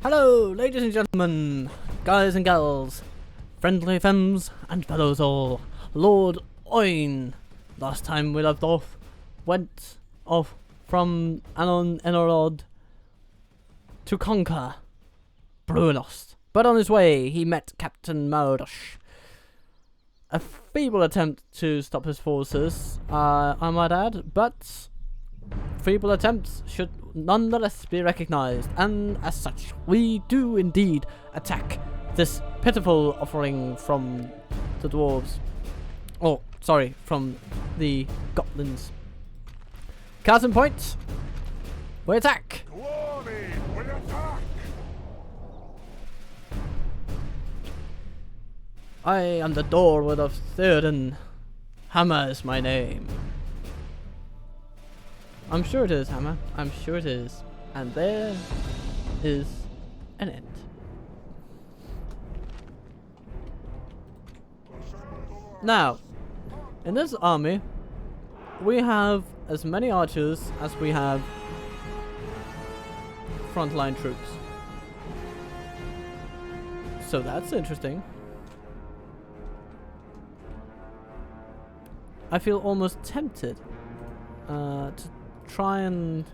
Hello, ladies and gentlemen, guys and gals, friendly femmes and fellows all. Lord Oin. Last time we left off, went off from Anon Enorod to conquer Brunost. But on his way, he met Captain Maurush. A feeble attempt to stop his forces, I might add, but feeble attempts should nonetheless be recognized, and as such, we do indeed attack this pitiful offering from the dwarves. Oh, sorry, from the goblins. Casting point. We attack. We attack. I am the Dorwood of Theoden. Hammer is my name. I'm sure it is, Hammer. I'm sure it is. And there is an end. Now, in this army, we have as many archers as we have frontline troops. So that's interesting. I feel almost tempted to try and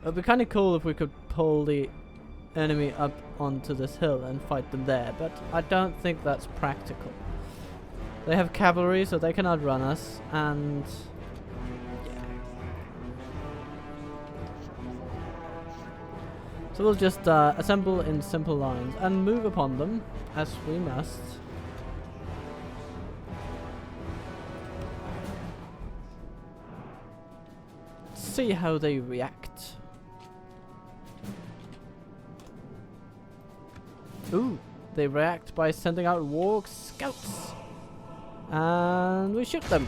it'd be kind of cool if we could pull the enemy up onto this hill and fight them there, but I don't think that's practical. They have cavalry, so they can outrun us, and yeah. So we'll just assemble in simple lines and move upon them as we must. See how they react. Ooh, they react by sending out warg scouts. And we shoot them.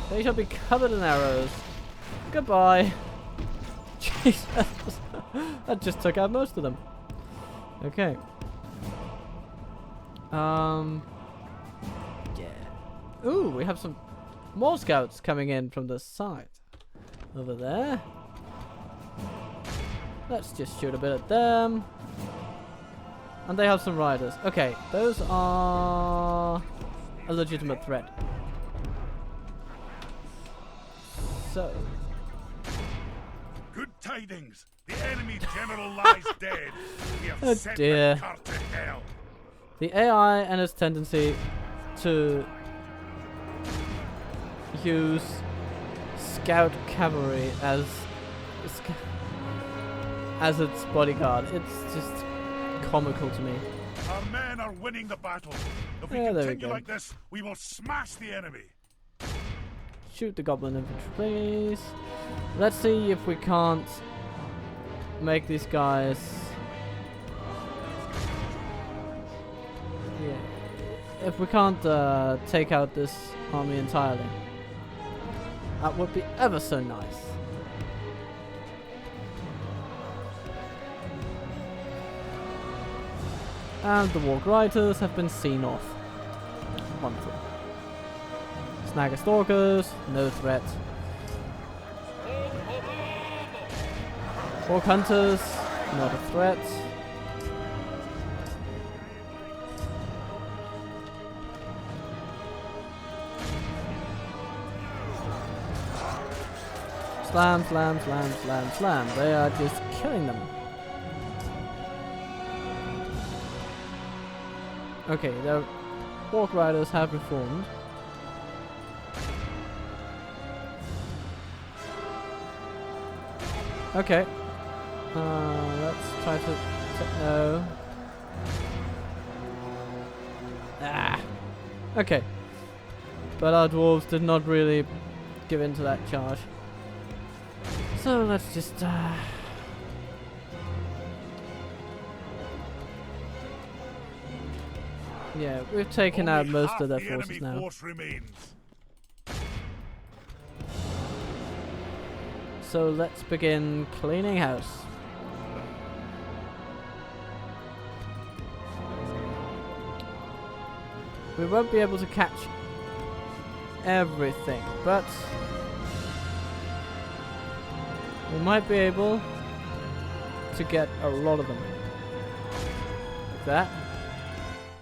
They shall be covered in arrows. Goodbye. Jesus. That just took out most of them. Okay. Yeah. Ooh, we have some more scouts coming in from the side. Over there. Let's just shoot a bit at them. And they have some riders. Okay, those are a legitimate threat. So. Good tidings. The enemy general lies dead. We have Oh sent dear. the cart to hell. The AI and its tendency to use scout cavalry as its bodyguard. It's just comical to me. Our men are winning the battle. If we Yeah, there we continue go. like this, we will smash the enemy. Shoot the goblin infantry, please. Let's see if we can't make these guys. Yeah. If we can't take out this army entirely. That would be ever so nice. And the warg riders have been seen off. Wonderful. Snagger stalkers, no threat. Warg hunters, not a threat. Slam, slam, slam, slam, slam. They are just killing them. Okay, the warg riders have reformed. Okay. Let's try to no. Ah. Okay. But our dwarves did not really give in to that charge. So let's just yeah, we've taken out Only most half of their the forces enemy now. force remains. So let's begin cleaning house. We won't be able to catch everything, but we might be able to get a lot of them. Like that.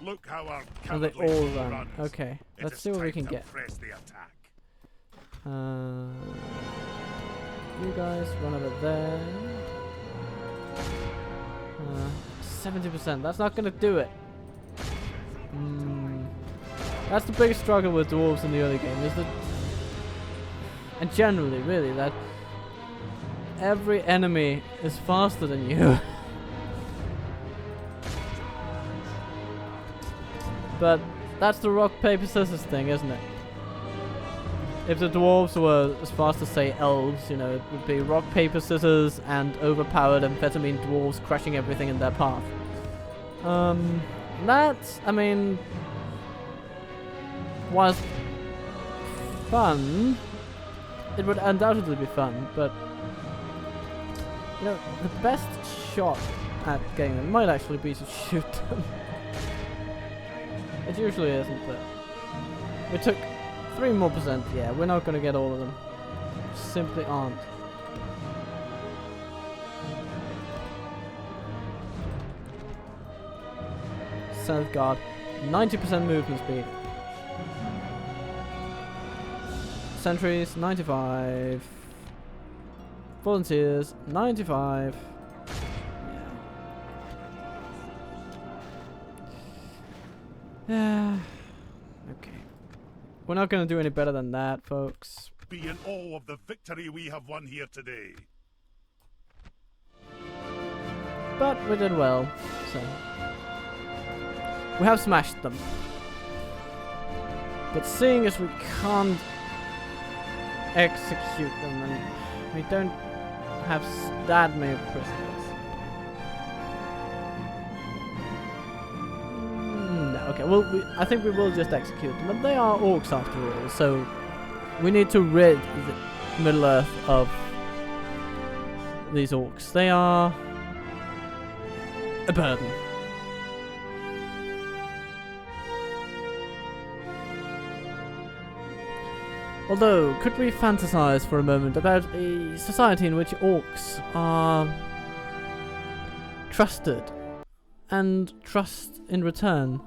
Look how our And they cavalry all run. runs. Okay, It let's is see what we time can to get. press the attack. You guys run over there. 70%. That's not gonna do it. That's the biggest struggle with dwarves in the early game, is that, and generally, really, that every enemy is faster than you. But that's the rock paper scissors thing, isn't it? If the dwarves were as fast as, say, elves, you know, it would be rock, paper, scissors, and overpowered amphetamine dwarves crushing everything in their path. That, I mean, was fun. It would undoubtedly be fun, but, you know, the best shot at getting them might actually be to shoot them. It usually isn't, but we took 3 more %. Yeah, we're not going to get all of them. Simply aren't. South Guard, 90% movement speed. Sentries, 95. Volunteers, 95. Yeah. Okay. We're not going to do any better than that, folks. Be in awe of the victory we have won here today. But we did well, so we have smashed them. But seeing as we can't execute them and we don't have that many prisoners. No, okay, well, I think we will just execute them. But they are orcs after all, so we need to rid Middle-earth of these orcs. They are a burden. Although, could we fantasize for a moment about a society in which orcs are trusted and trust in return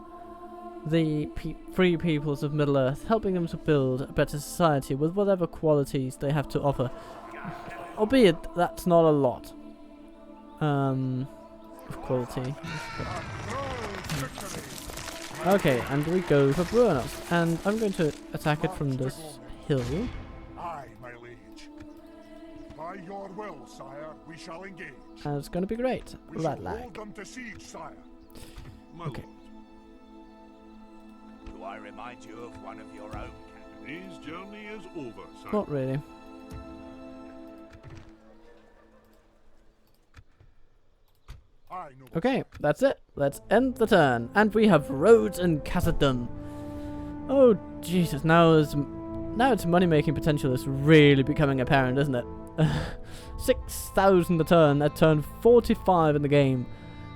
the free peoples of Middle-earth, helping them to build a better society with whatever qualities they have to offer. Albeit, that's not a lot of quality. Okay, and we go for Brunos, and I'm going to attack it from this hill. Aye, my liege. By your will, sire, we shall engage. And it's going to be great. We Rat shall lag. hold them to siege, sire. Okay. Do I remind you of one of your own? His journey is over, sire. Not really. Aye, noble. Okay, that's it. Let's end the turn. And we have roads in Kazad. Oh, Jesus. Now its money-making potential is really becoming apparent, isn't it? 6,000 a turn at turn 45 in the game.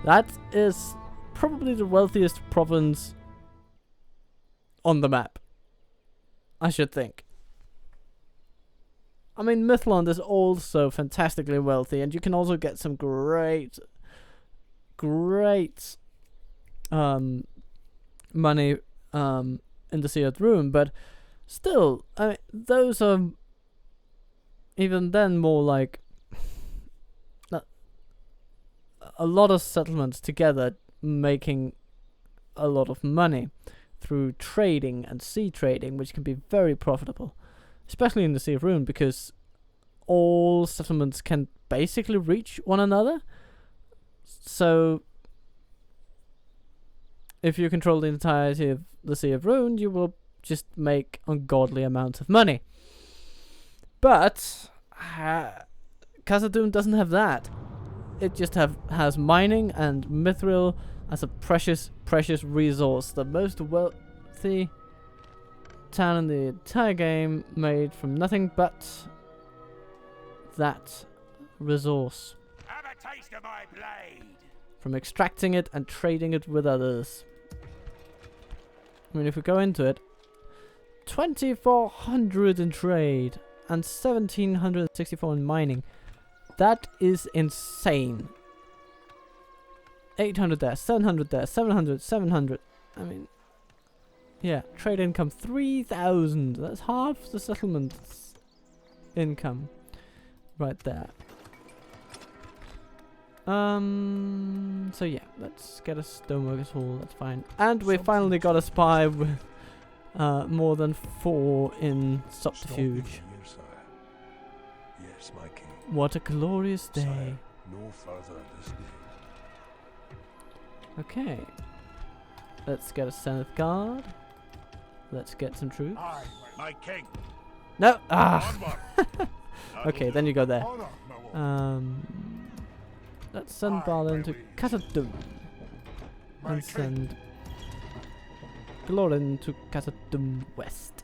That is probably the wealthiest province on the map, I should think. I mean, Mythland is also fantastically wealthy, and you can also get some great money in the Seared Rune, but still, I mean, those are even then more like a lot of settlements together making a lot of money through trading and sea trading, which can be very profitable, especially in the Sea of Rune, because all settlements can basically reach one another. So if you control the entirety of the Sea of Rune, you will just make ungodly amounts of money. But Kazad doesn't have that. It just has mining and mithril as a precious resource. The most wealthy town in the entire game, made from nothing but that resource. Have a taste of my blade. From extracting it and trading it with others. I mean, if we go into it, 2,400 in trade and 1,764 in mining. That is insane. 800 there, 700 there, 700, 700. I mean, yeah, trade income 3,000. That's half the settlement's income right there. So yeah, let's get a stoneworker's hall. That's fine. And we finally got a spy with more than 4 in subterfuge. Yes, my king. What a glorious day. Sire, no further this day. Okay. Let's get a Senate guard. Let's get some troops. Aye, My king. No! Ah! Onward. Okay, then you go there. honor, my lord. Let's send Aye, Balin my to liege. Kazad My and king. send Glorin to Kazad West.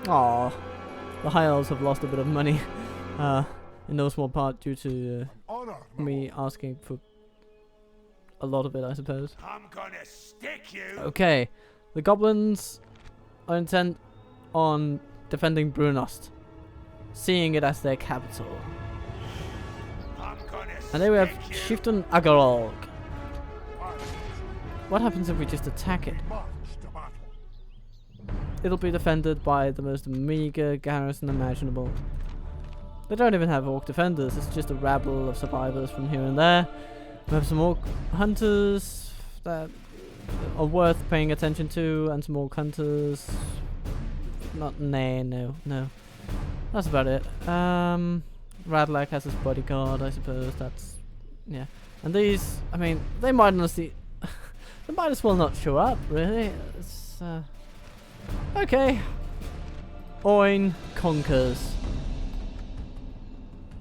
Aww, the High Elves have lost a bit of money, in no small part due to Honor, my me asking for a lot of it, I suppose. I'm gonna stick you. Okay, the goblins are intent on defending Brunost, seeing it as their capital. I'm gonna And then we have stick you. Chieftain Agarolg. Aye, What happens if we just attack it? march to battle. It'll be defended by the most meager garrison imaginable. They don't even have orc defenders, it's just a rabble of survivors from here and there. We have some orc hunters that are worth paying attention to, and some orc hunters. No. That's about it. Radlak has his bodyguard, I suppose. That's, yeah. And these, I mean, they might honestly, they might as well not show up, really. It's, okay. Oin conquers.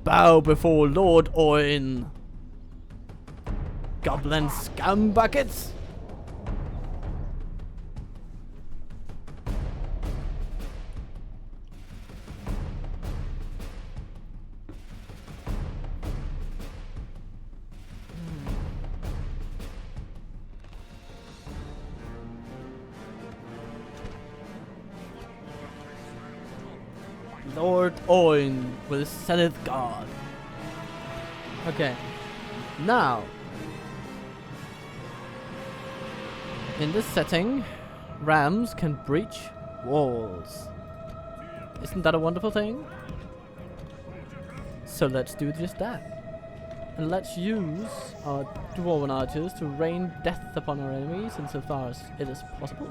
Bow before Lord Oin. Goblin scum buckets. Lord Oin with Senate Guard. Okay. Now, in this setting, rams can breach walls. Isn't that a wonderful thing? So let's do just that. And let's use our dwarven archers to rain death upon our enemies insofar as it is possible.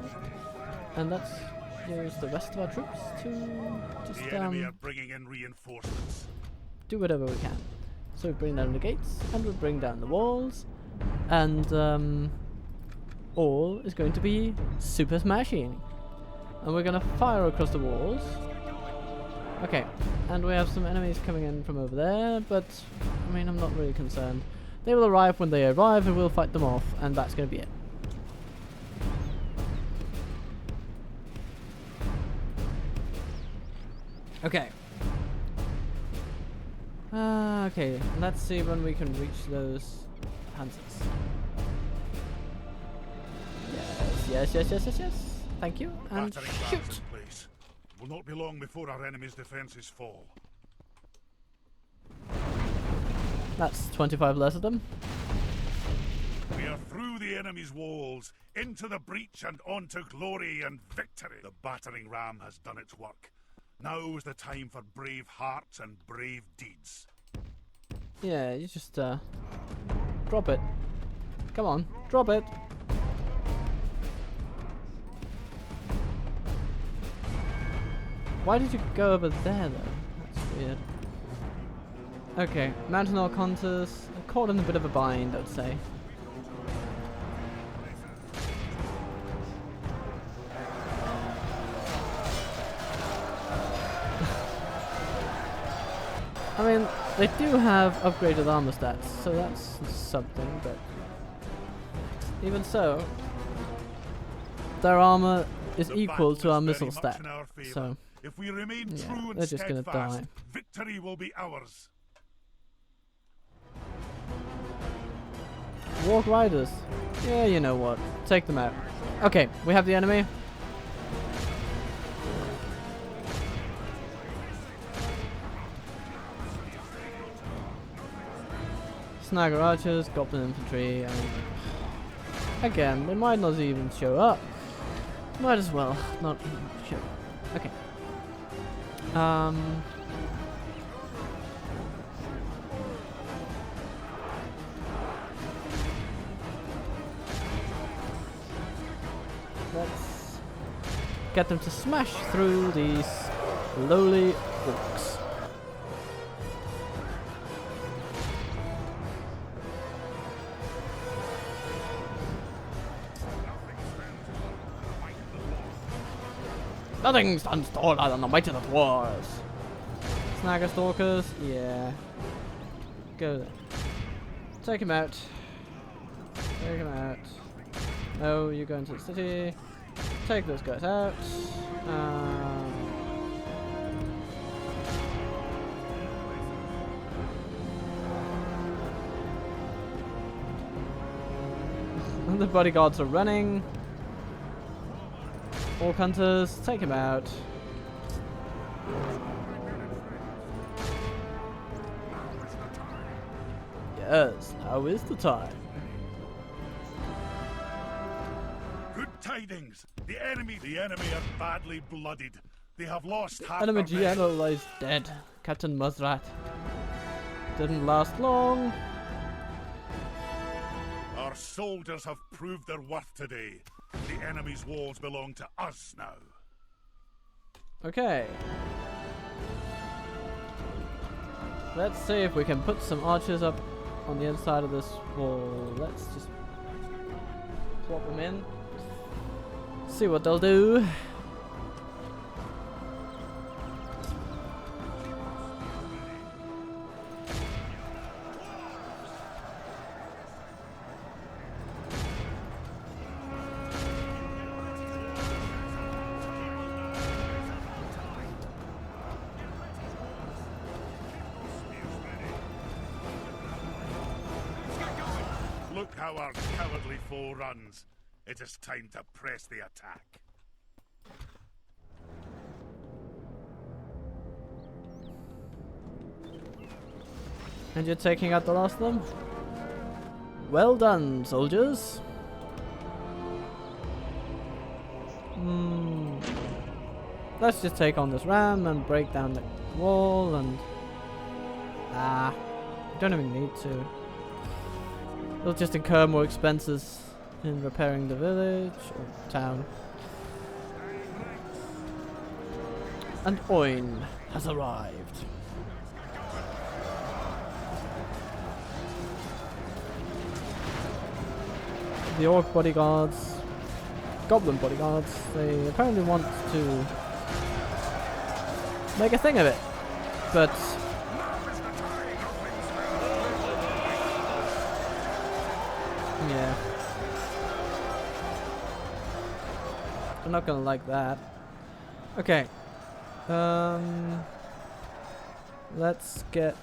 And let's use the rest of our troops to just The enemy are bringing in reinforcements. do whatever we can. So we bring down the gates, and we bring down the walls, and all is going to be super smashing. And we're gonna fire across the walls. Okay, and we have some enemies coming in from over there, but I mean, I'm not really concerned. They will arrive when they arrive, and we'll fight them off, and that's gonna be it. Okay. Okay, let's see when we can reach those hunters. Yes. Thank you. And Battering rams shoot! in place. Will not be long before our enemy's defences fall. That's 25 less of them. We are through the enemy's walls, into the breach and on to glory and victory. The battering ram has done its work. Now is the time for brave hearts and brave deeds. Yeah, you just drop it. Come on, drop it. Why did you go over there though? That's weird. Okay, Mountain Orc Hunters caught in a bit of a bind, I'd say. I mean, they do have upgraded armor stats, so that's something, but even so, their armor is The equal battle to our is missile very much stat. in our favour. So, if we remain yeah, true and they're just gonna steadfast, die. victory will be ours. Walk riders. Yeah, you know what. Take them out. Okay, we have the enemy. Snagger archers, goblin infantry, and again, they might not even show up. Might as well not even show up. Okay. Let's get them to smash through these lowly orcs. Nothing stands taller than the might of the dwarves. Snagger stalkers, yeah. Go there. Take him out. Take him out. No, you go into the city. Take those guys out. The bodyguards are running. Orc hunters, take him out. Yes, now is the time. Good tidings. The enemy are badly blooded. They have lost half Enemy their men. general lies dead. Captain Muzzrat. Didn't last long. Our soldiers have proved their worth today. The enemy's walls belong to us now. Okay. Let's see if we can put some archers up on the inside of this wall. Let's just swap them in. See what they'll do. Look how our cowardly foe runs. It is time to press the attack. And you're taking out the last of them? Well done, soldiers. Let's just take on this ram and break down the wall and... don't even need to. It'll just incur more expenses in repairing the village or town. And Oin has arrived. The orc bodyguards, goblin bodyguards, they apparently want to make a thing of it, but yeah, I'm not gonna like that. Okay, let's get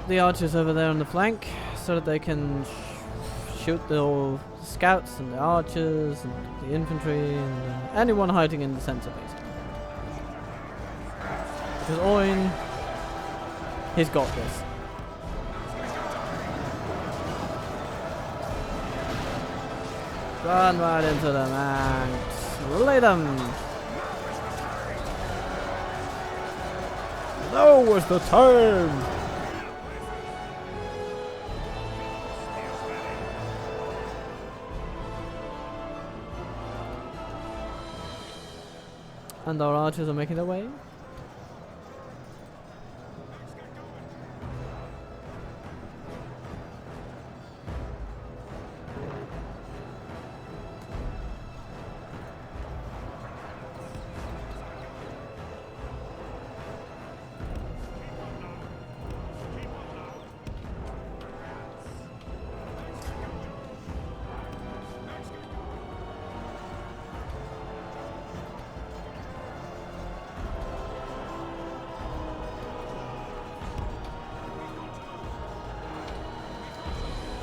the archers over there on the flank so that they can shoot the scouts and the archers and the infantry and anyone hiding in the center, basically. Because Oin, he's got this. Run right into them and slay them! Now was the time! And our archers are making their way.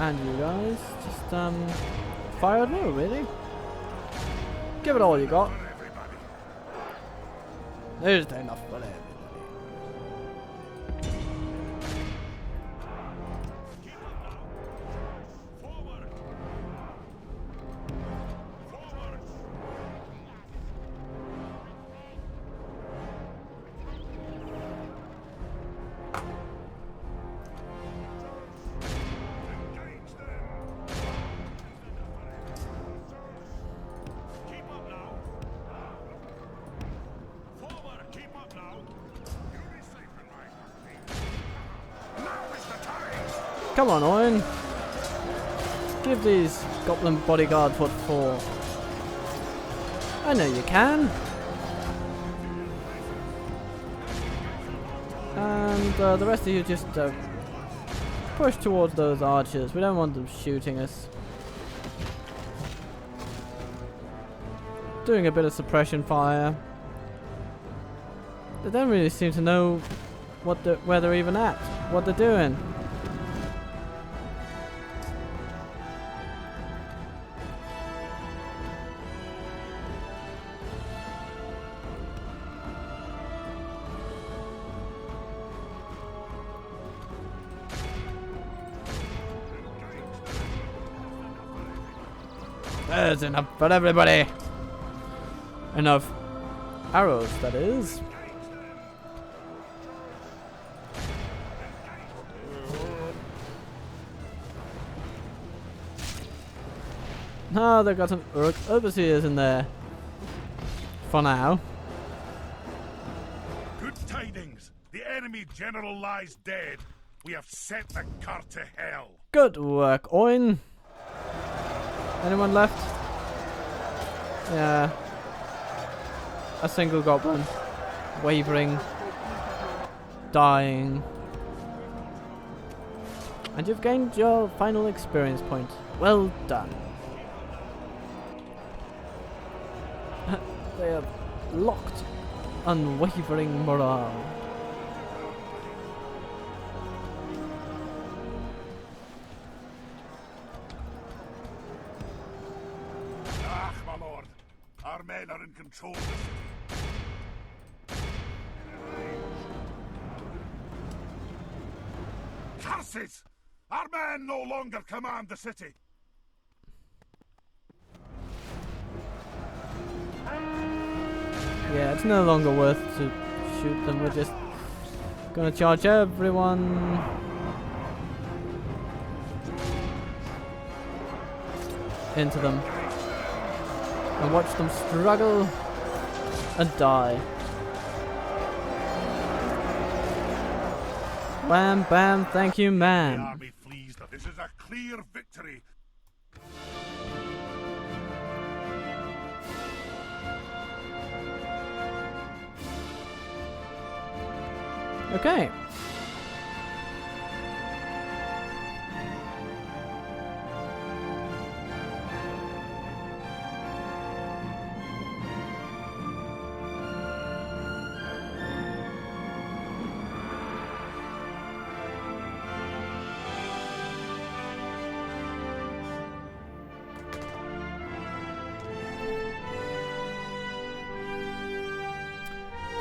And you guys, just fire at will, really. Give it all you got. There's enough for everybody. Come on, Owen. Give these goblin bodyguard what for. I know you can. And the rest of you just push towards those archers. We don't want them shooting us. Doing a bit of suppression fire. They don't really seem to know where they're even at, what they're doing. There's enough for everybody. Enough arrows, that is. Oh, they've got some overseers in there. For now. Good tidings. The enemy general lies dead. We have sent the cur to hell. Good work, Owen. Anyone left? Yeah. A single goblin. Wavering. Dying. And you've gained your final experience point. Well done. They have locked unwavering morale. Ah, my lord. Our men are in control of the city. Curses! Our men no longer command the city. Yeah, it's no longer worth to shoot them. We're just gonna charge everyone. Into them. And watch them struggle and die. Bam, bam, thank you, The man. army flees. This is a clear victory. Okay.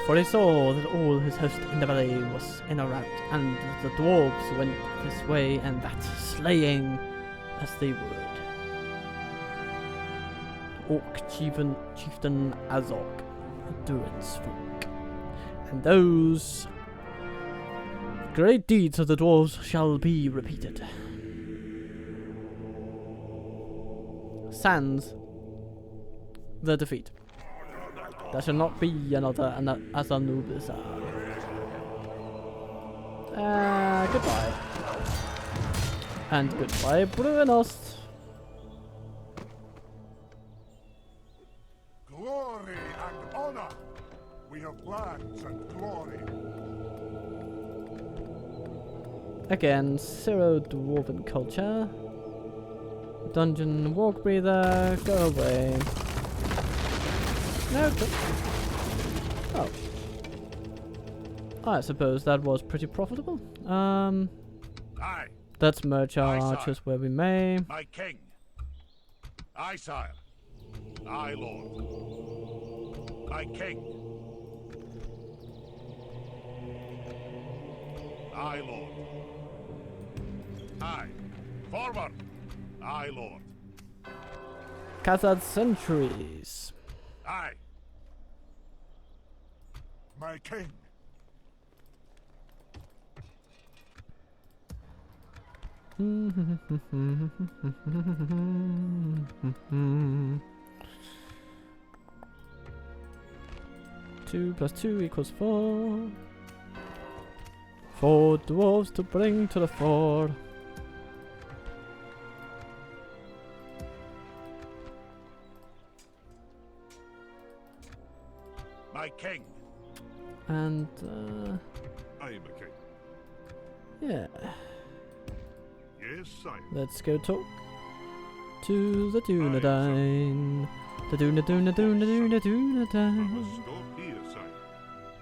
For he saw that all his host in the valley was in a rout, and the dwarves went this way and that, slaying as they would. Orc chieftain Azog, Durin's folk. And those great deeds of the dwarves shall be repeated. Sans the defeat. There shall not be another Azanubisa. Goodbye. And goodbye, Brunost. Glory and honor. We have lands and glory. Again, Zero Dwarven culture. Dungeon walk breather, go away. No, oh. I suppose that was pretty profitable. Aye, Let's merge our Aye, sire. archers where we may. My king. Aye, sire. Aye, lord. My king. Aye, lord. Aye. Forward. Aye, lord. Kazad sentries. Aye. My king. Two plus two equals 4. 4 dwarves to bring to the ford. My king. And I am a king. yeah, Yes, sire. let's go talk to the Dunedain. The Dunedain. Stop here, sire.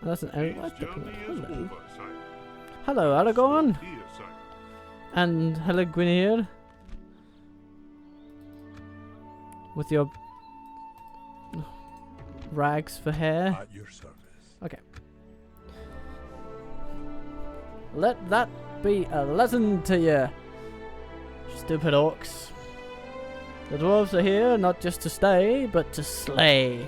That's an arrow. His journey is Hello. over, sire. Hello, Aragorn. Stop here, sire. And hello, Gwynir. With your rags for hair. At your service. Okay. Let that be a lesson to you, stupid orcs. The dwarves are here not just to stay, but to slay.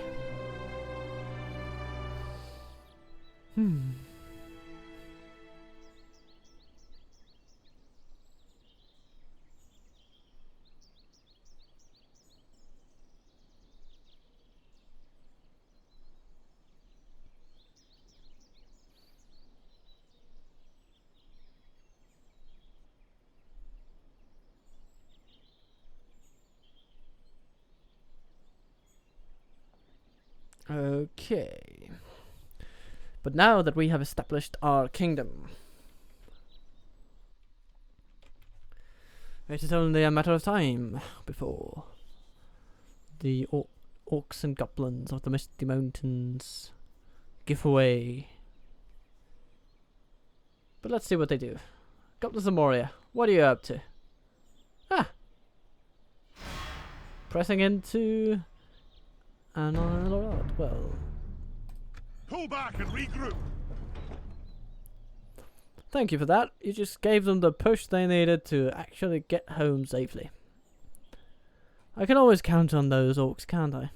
Okay. But now that we have established our kingdom, it is only a matter of time before the orcs and goblins of the Misty Mountains give way. But let's see what they do. Goblins of Moria, what are you up to? Ah! Pressing into... well... Pull back and regroup. Thank you for that. You just gave them the push they needed to actually get home safely. I can always count on those orcs, can't I?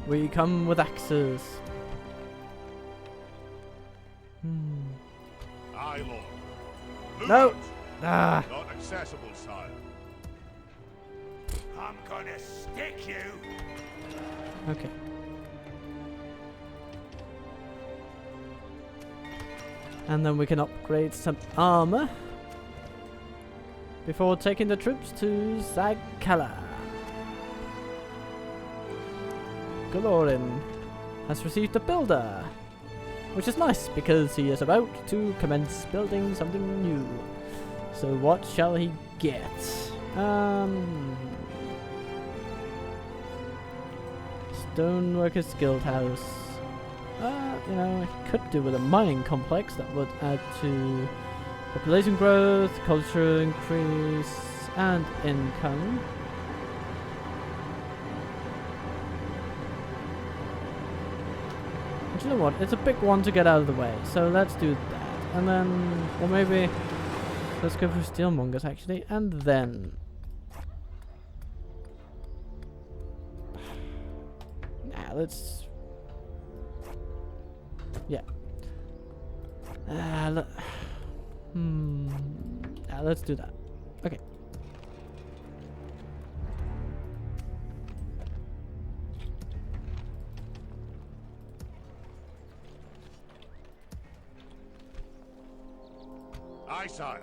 We come with axes. Aye, lord. Move No. out. Ah. Not accessible, sire. I'm gonna stick you. Okay. And then we can upgrade some armor before taking the troops to Zagkala. Galorin has received a builder, which is nice because he is about to commence building something new. So what shall he get? Stoneworkers Guild House. You know, I could do with a mining complex that would add to population growth, culture increase, and income. And you know what? It's a big one to get out of the way, so let's do that. And then, or maybe, let's go for steelmongers actually, and then... Nah, let's... Yeah. Let's do that. Okay. Aye, sire.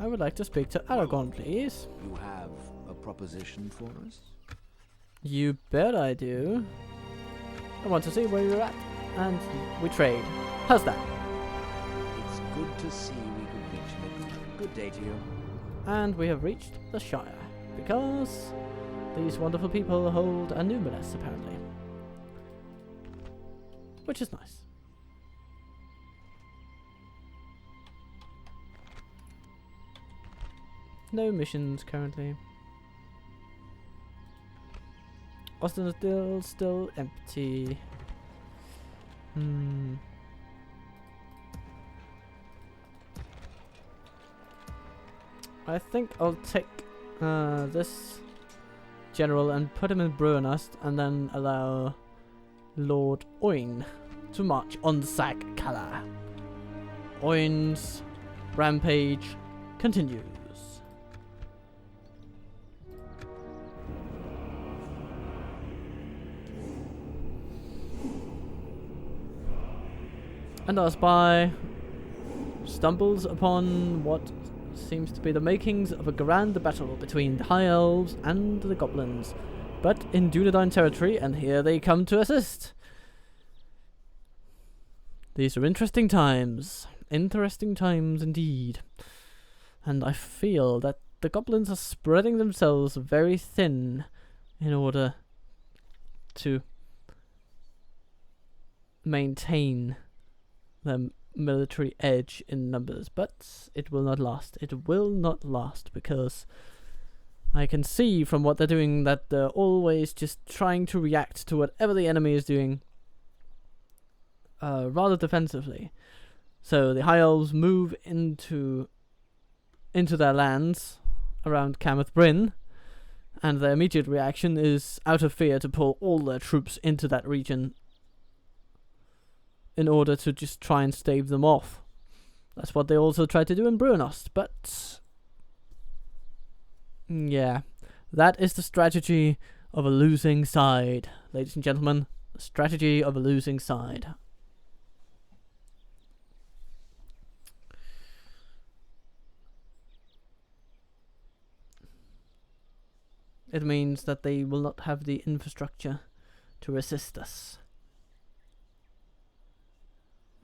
I would like to speak to Aragorn, please. You have a proposition for us? You bet I do. I want to see where you're at, and we trade. How's that? It's good to see we could reach it. Good day to you. And we have reached the Shire, because these wonderful people hold a numinous, apparently. Which is nice. No missions currently. Austin is still empty. I think I'll take this general and put him in Bruinust, and then allow Lord Oin to march on Sag-Kala. Oin's rampage continues. And our spy stumbles upon what seems to be the makings of a grand battle between the High Elves and the Goblins, but in Dunedain territory, and here they come to assist. These are interesting times indeed, and I feel that the Goblins are spreading themselves very thin in order to maintain their military edge in numbers, but it will not last. It will not last, because I can see from what they're doing that they're always just trying to react to whatever the enemy is doing rather defensively. So the High Elves move into their lands around Cameth Bryn, and their immediate reaction is, out of fear, to pull all their troops into that region in order to just try and stave them off. That's what they also tried to do in Bruinust, but yeah, that is the strategy of a losing side, ladies and gentlemen. The strategy of a losing side. It means that they will not have the infrastructure to resist us.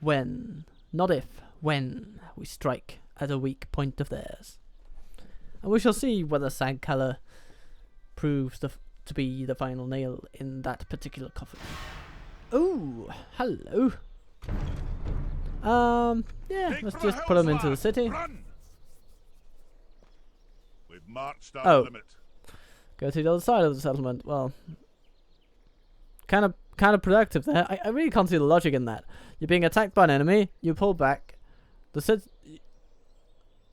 When, not if, when we strike at a weak point of theirs. And we shall see whether Sag-Kala proves to be the final nail in that particular coffin. Oh, hello. Yeah, Make let's for the just put them into the hills, city. Run! We've marched our Oh. limit. Go to the other side of the settlement. Well, kind of productive there. I really can't see the logic in that. You're being attacked by an enemy, you pull back.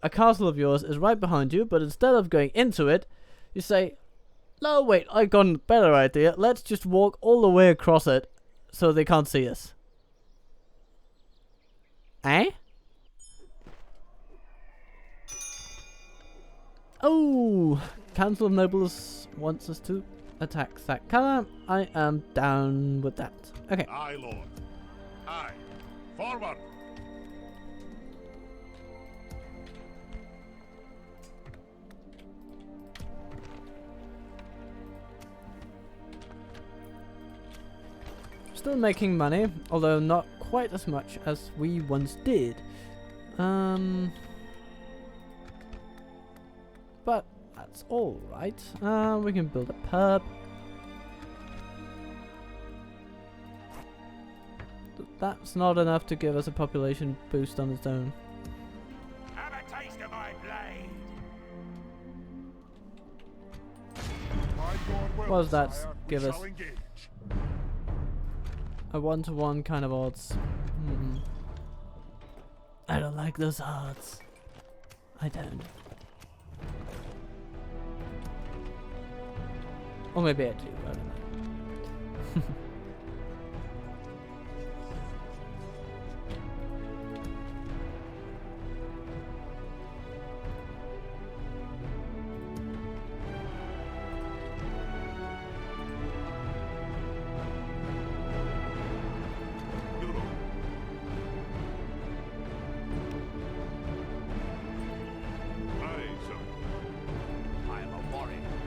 A castle of yours is right behind you, but instead of going into it, you say, no, wait, I've got a better idea. Let's just walk all the way across it so they can't see us. Eh? Oh, Council of Nobles wants us to attack Sag-Kala. I am down with that. Okay. Aye, Lord. Aye. Forward! Still making money, although not quite as much as we once did. But that's all right. We can build a pub. That's not enough to give us a population boost on its own. Have a taste of my blade! By your will, What does that sire, we give us? shall engage. A 1-to-1 kind of odds. I don't like those odds. I don't. Or maybe I do, I don't know.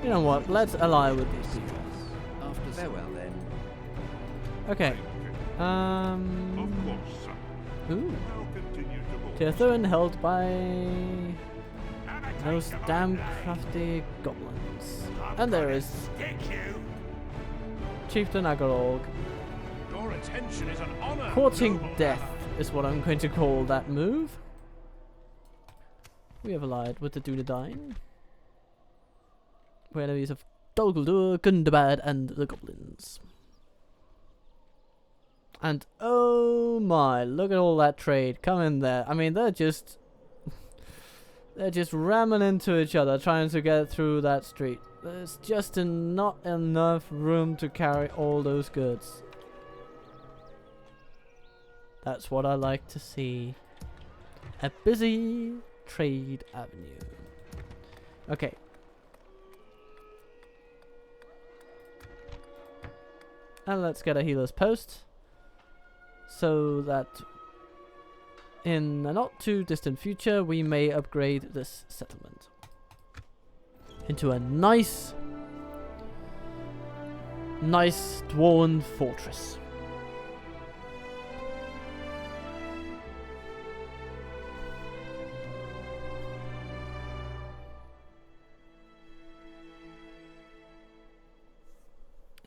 You know what? Let's ally with these people. After farewell, then. Okay. Of course, sir. Ooh. I'll continue to board. Tearthurn held by Have a those taste of my damn blade. crafty goblins. I'm And there gonna is stick you. Chieftain Agorog. Your attention is an honor. Courting noble death ally. is what I'm going to call that move. We have allied with the Dunedain. We're enemies of Dol Guldur, Gundabad, and the goblins. And oh my, look at all that trade. Come in there. I mean, they're just ramming into each other, trying to get through that street. There's just not enough room to carry all those goods. That's what I like to see. A busy trade avenue. Okay. And let's get a healer's post, so that in a not too distant future we may upgrade this settlement into a nice dwarven fortress.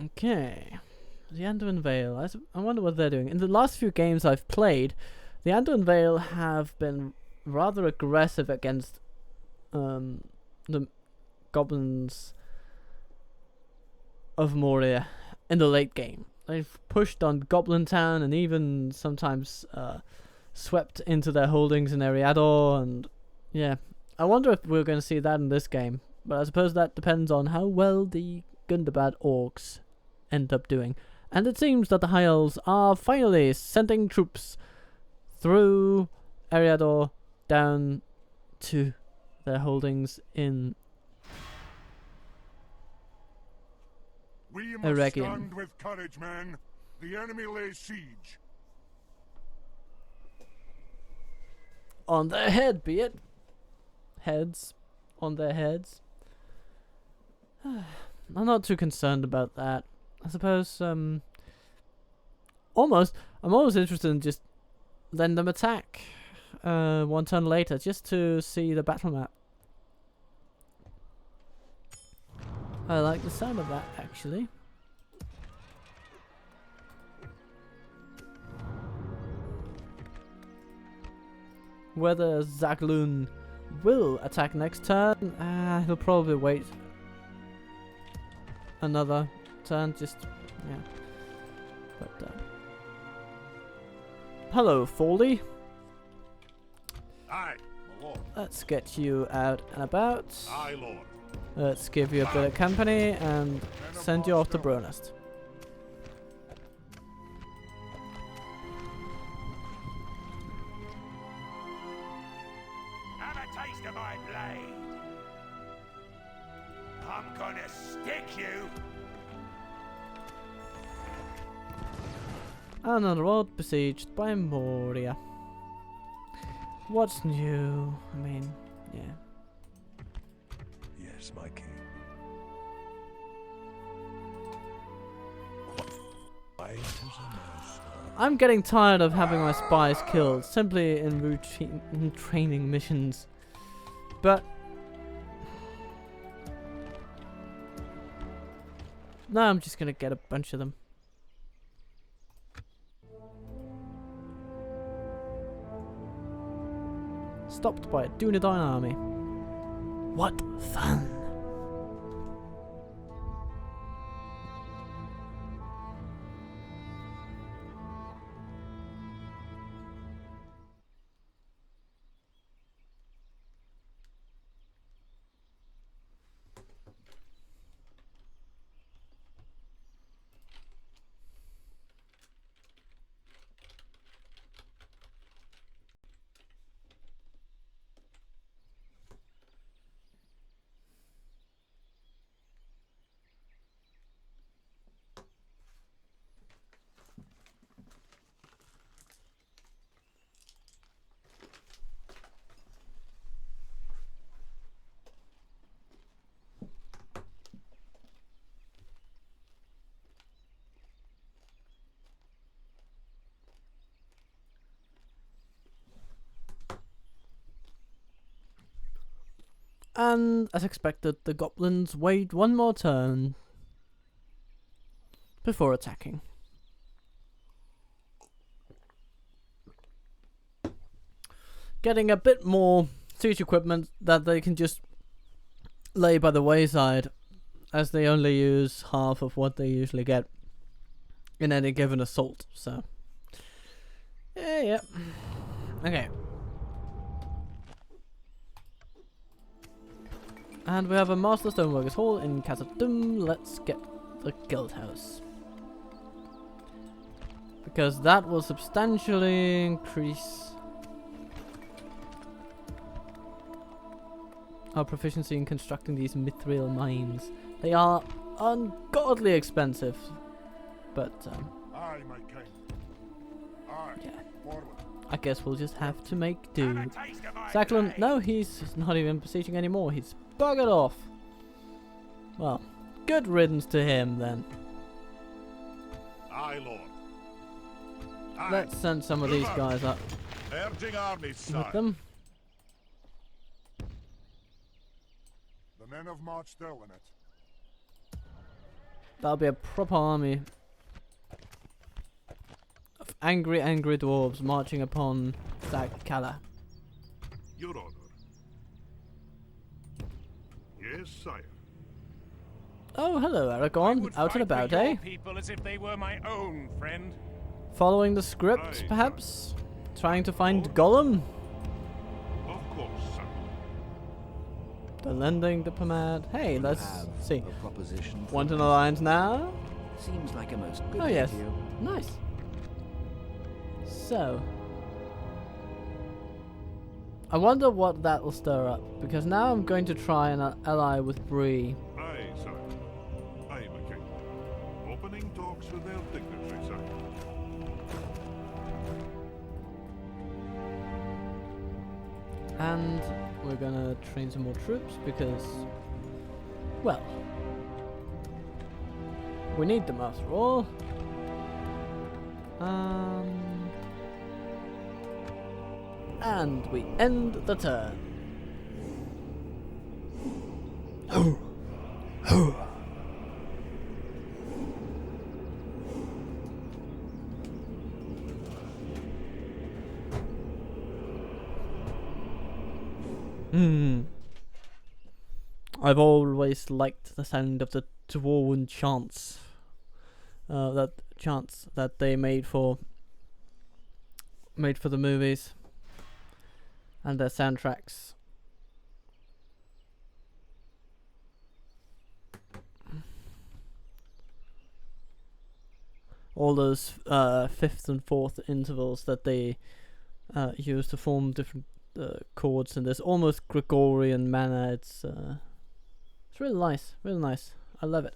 Okay. The Anduin Vale. I wonder what they're doing. In the last few games I've played, the Anduin Vale have been rather aggressive against the goblins of Moria in the late game. They've pushed on Goblin Town and even sometimes swept into their holdings in Eriador, and yeah. I wonder if we're going to see that in this game, but I suppose that depends on how well the Gundabad orcs end up doing. And it seems that the High Elves are finally sending troops through Eriador down to their holdings in We must Eregion. stand with courage, men. The enemy lays siege. On their head, be it. Heads. On their heads. I'm not too concerned about that. I suppose, I'm almost interested in just letting them attack one turn later, just to see the battle map. I like the sound of that, actually. Whether Zaglun will attack next turn, he'll probably wait another turn, just, yeah. But, hello, Foldy. Aye, my lord. Let's get you out and about. Aye, lord. Let's give you a bit of company and send you off to Bronest. Have a taste of my blade. I'm gonna stick you. Another world besieged by Moria. What's new? I mean, yeah. Yes, my king. Quiet as a mouse. I'm getting tired of having my spies killed simply in routine training missions. But now I'm just gonna get a bunch of them. Stopped by a Dunedain army. What fun! And as expected, the goblins wait one more turn before attacking. Getting a bit more siege equipment that they can just lay by the wayside, as they only use half of what they usually get in any given assault. So, yeah. Okay. And we have a Master Stoneworkers Hall in Kazad. Let's get the Guild House, because that will substantially increase our proficiency in constructing these mithril mines. They are ungodly expensive, but Aye, my king. Aye, yeah, forward. I guess we'll just have to make do. Zachlin, no, he's not even besieging anymore. He's buggered off. Well, good riddance to him then. Aye, Lord. Aye. Let's send some of these guys up Urging armies, sir. with them. The men have marched ill in it. That'll be a proper army of angry dwarves marching upon Kala. Your Honor. Yes, sire. Oh, hello, Aragorn. Out and about, eh? People as if they were my own, friend. Following the script, Aye, perhaps? Trying to find Gollum? Of course, sir. The lending diplomat. Hey, let's Have see. a proposition. for Want an me. alliance now? Seems like a most good Oh, day yes. to you. Nice. So, I wonder what that will stir up, because now I'm going to try and ally with Bree. Aye, sir. Aye, my king. Opening talks with their dignitary, sir. And we're gonna train some more troops because, well, we need them after all. And we end the turn. I've always liked the sound of the dwarven chants. That chants that they made for the movies and their soundtracks. All those fifth and fourth intervals that they use to form different chords in this almost Gregorian manner. It's really nice, really nice. I love it.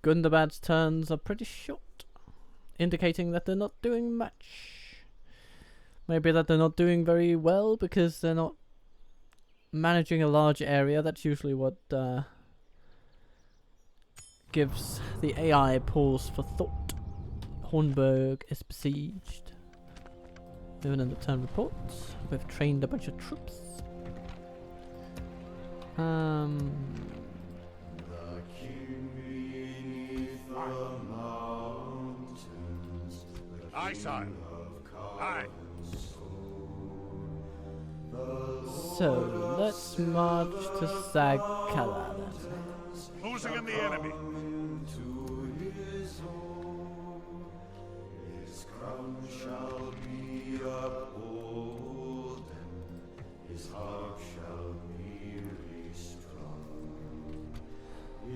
Gundabad's turns are pretty short, indicating that they're not doing much. Maybe that they're not doing very well because they're not managing a large area. That's usually what gives the AI pause for thought. Hornburg is besieged. Moving in the turn reports. We've trained a bunch of troops. Aye, sire. Aye. So let's march to Sagkala then. Closing in the enemy.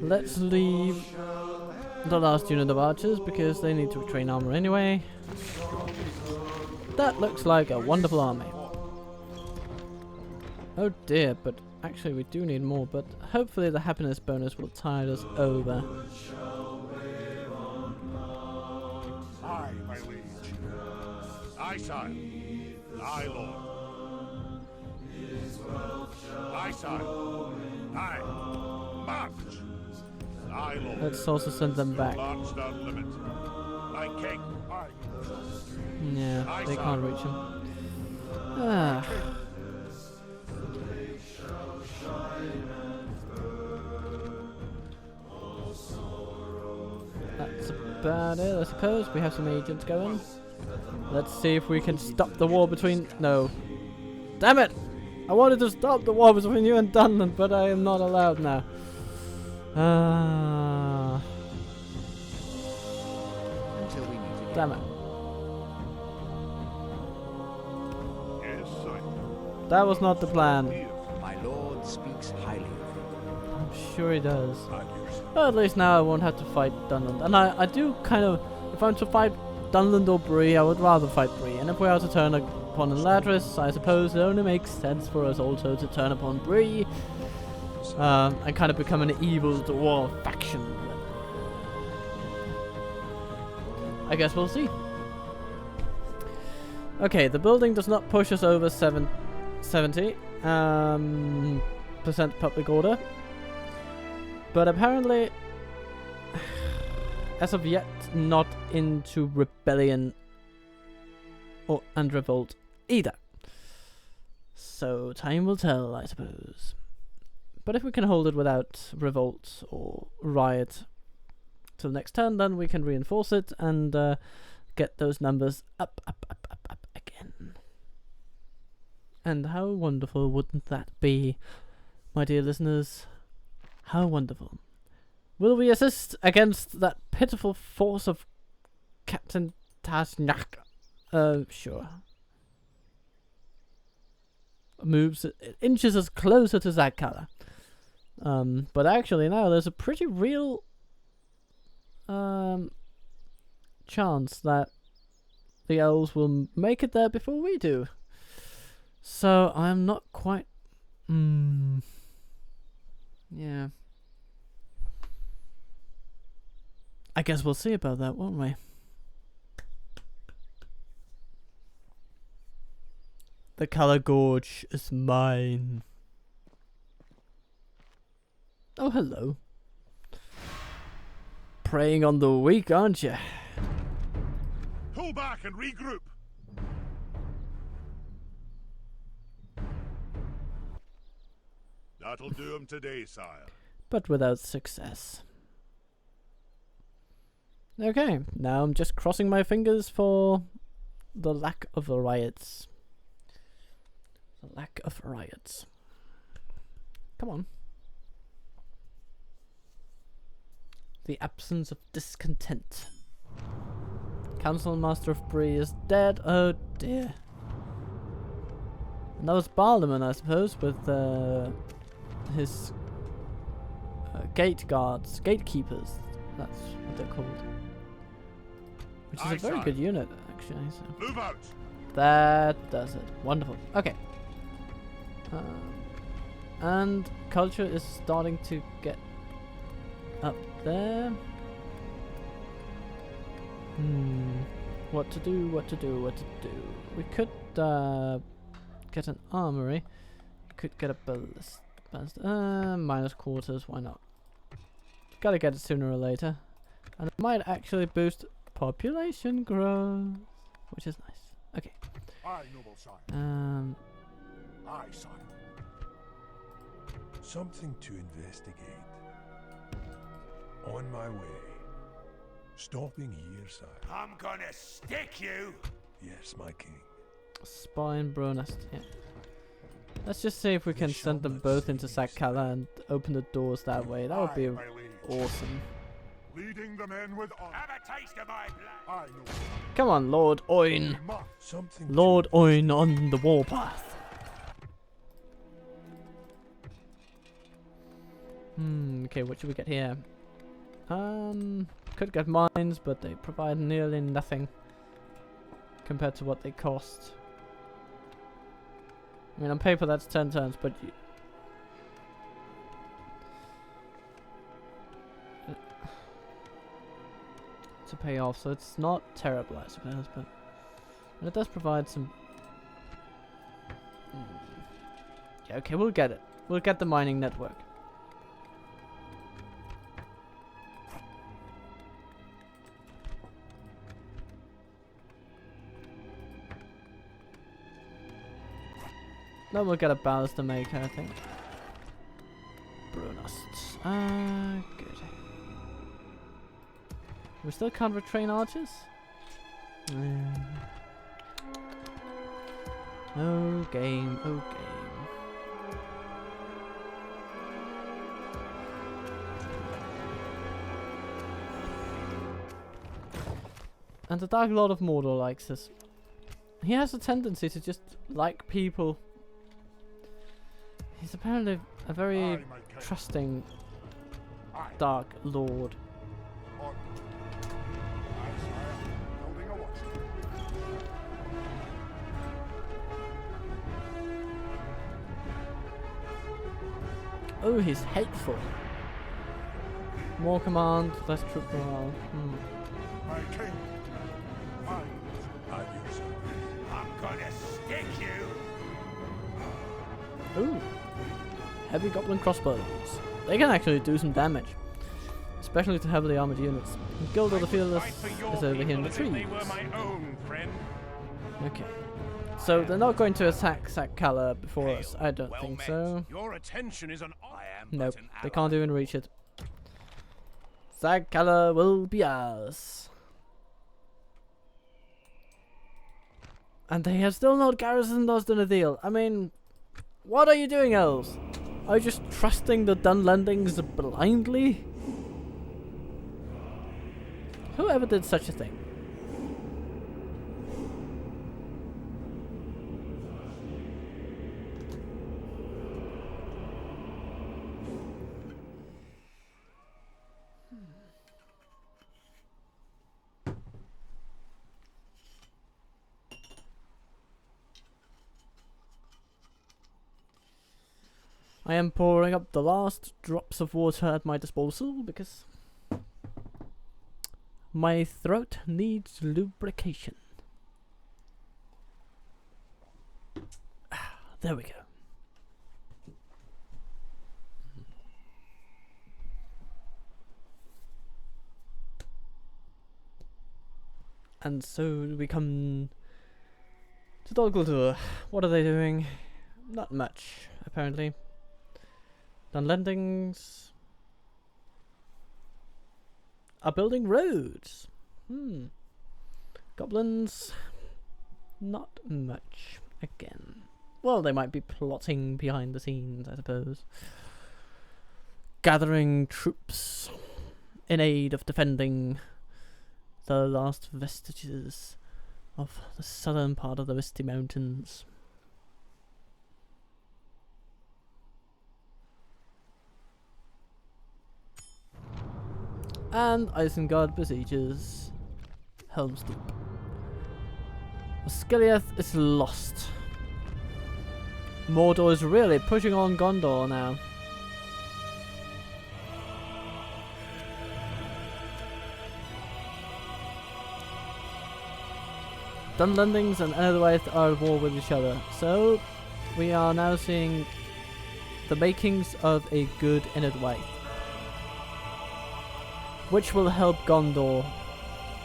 Let's leave the last unit of archers because they need to train armor anyway. That looks like a wonderful army. Oh dear, but actually we do need more, but hopefully the happiness bonus will tide us over. Aye, my liege. Aye, sire. Aye, lord. Aye, sire. Aye. March! Aye, Lord. Let's also send them back. March down limit. My king. Aye, Yeah, they can't reach him. Ah. That's about it, I suppose. We have some agents going. Let's see if we can stop the war between... No. Damn it! I wanted to stop the war between you and Dunland, but I am not allowed now. Until we meet again. Damn it. Yes, sire. That was not the plan. My lord speaks highly of you. I'm sure he does. And yours. Well, at least now I won't have to fight Dunland. And I do kind of... If I'm to fight Dunland or Bree, I would rather fight Bree. And if we are to turn upon Eladris, I suppose it only makes sense for us also to turn upon Bree. And kind of become an evil dwarf faction. I guess we'll see. Okay, the building does not push us over 70% public order. But apparently, as of yet, not into rebellion and revolt either. So time will tell, I suppose. But if we can hold it without revolt or riot till next turn, then we can reinforce it and get those numbers up again. And how wonderful wouldn't that be, my dear listeners? How wonderful. Will we assist against that pitiful force of Captain Tasnak? Sure. Moves inches us closer to Zagkala. But actually now there's a pretty real chance that the elves will make it there before we do. So I'm not quite... Yeah. I guess we'll see about that, won't we? The Color Gorge is mine. Oh, hello. Preying on the weak, aren't you? Pull back and regroup. That'll do him today, sire. But without success. Okay, now I'm just crossing my fingers for the lack of riots. The lack of riots. Come on. The absence of discontent. Council Master of Bree is dead. Oh dear. And that was Barlaman, I suppose, with his gate guards, gatekeepers. That's what they're called. Which is Aye, a very sire. good unit, actually. So. Move out. That does it. Wonderful. Okay. And culture is starting to get up there. What to do, what to do, what to do. We could get an armory. We could get a minus quarters, why not? Gotta get it sooner or later. And it might actually boost population growth, which is nice. Okay. aye, noble sire. Aye, sire. Something to investigate. On my way. Stopping here, sire. I'm gonna stick you! Yes, my king. Spine Bronast, yeah. Let's just see if we can send them both into Sakala and open the doors that way. That would be Aye, my liege. awesome. Leading the men with honor. Have a taste of my blood! Aye, noble. Come on, Lord Oin. We must. Something Lord to Oin on the warpath. Okay, what should we get here? Could get mines, but they provide nearly nothing compared to what they cost. I mean, on paper that's 10 turns, but to pay off, so it's not terrible, I suppose, but it does provide some. Yeah, okay, we'll get it. We'll get the mining network. Then we'll get a ballista maker, I think. Brunust. Good. We still can't retrain archers? Oh game, oh game. And the Dark Lord of Mordor likes this. He has a tendency to just like people. He's apparently a very Aye, my king. trusting Aye. Dark Lord. On. Aye, sire. Building a watch. Oh, he's hateful. More command, less troop morale. My king. Aye. At your service. I'm gonna stick you. Ooh. Heavy goblin crossbows. They can actually do some damage. Especially to heavily armored units. Guild of the Fearless is over here in the trees. Okay. So they're not going to attack Sakala before us. I don't think so. Your attention is an I am Nope. but an They ally. can't even reach it. Sakala will be ours. And they have still not garrisoned us in a deal. I mean, what are you doing, elves? Are you just trusting the Dunlendings blindly? Whoever did such a thing? I am pouring up the last drops of water at my disposal because my throat needs lubrication. There we go. And so we come to Dol Guldur. What are they doing? Not much, apparently. Dunlendings are building roads. Goblins, not much again. Well, they might be plotting behind the scenes, I suppose. Gathering troops in aid of defending the last vestiges of the southern part of the Misty Mountains. And Isengard besieges Helm's Deep. Osgiliath is lost. Mordor is really pushing on Gondor now. Dunlendings and Earthwaith are at war with each other, so we are now seeing the makings of a good Earthwaith, which will help Gondor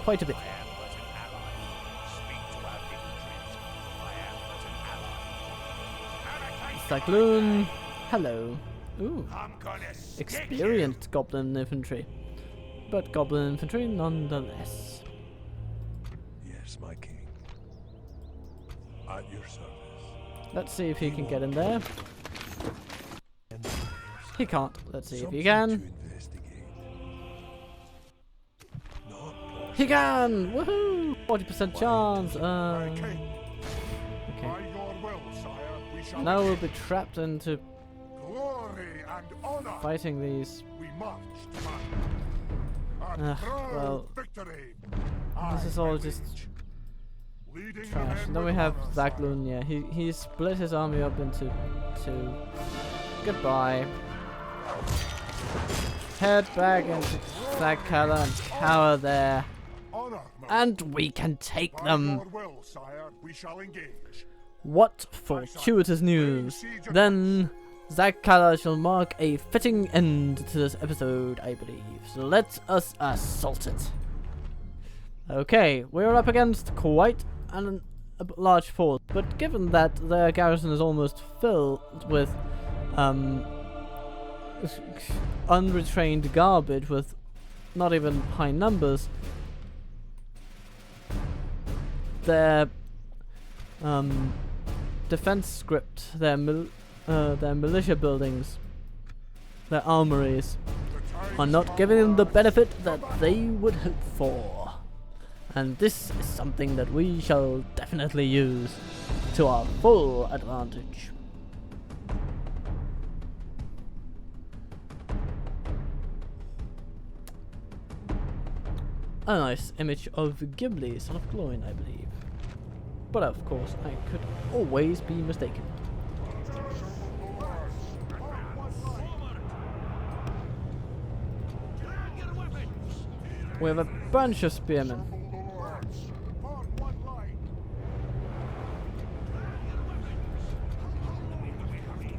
quite a bit. I am but an ally. Speak to our dignitaries. I am but an ally. Sagloon, hello. Ooh, I'm gonna stick experienced goblin infantry, but goblin infantry nonetheless. Yes, my king. At your service. Let's see if he can get in there. And He can't. Let's see if he something can. to investigate. Not He can! Woohoo! 40% chance. My king. Okay. By your will, sire, we shall Now we'll engage. be trapped into Glory and honor. fighting these. We march to battle. And Ugh, proud well, victory. This is all just Leading the trash. men And then we with have honor, sire. Zaglun. Yeah, he split his army up into two. Goodbye. Head back into Sakala and cower there. Honor, my And we can take By them. your will, sire, we shall engage. What fortuitous news. Then Sakala shall mark a fitting end to this episode, I believe. So let us assault it. Okay, we're up against quite a large force, but given that their garrison is almost filled with unretrained garbage with not even high numbers, their defense script, their militia buildings, their armories are not giving them the benefit that they would hope for. And this is something that we shall definitely use to our full advantage. A nice image of Ghibli, son of Gloin, I believe. But of course, I could always be mistaken. We have a bunch of spearmen.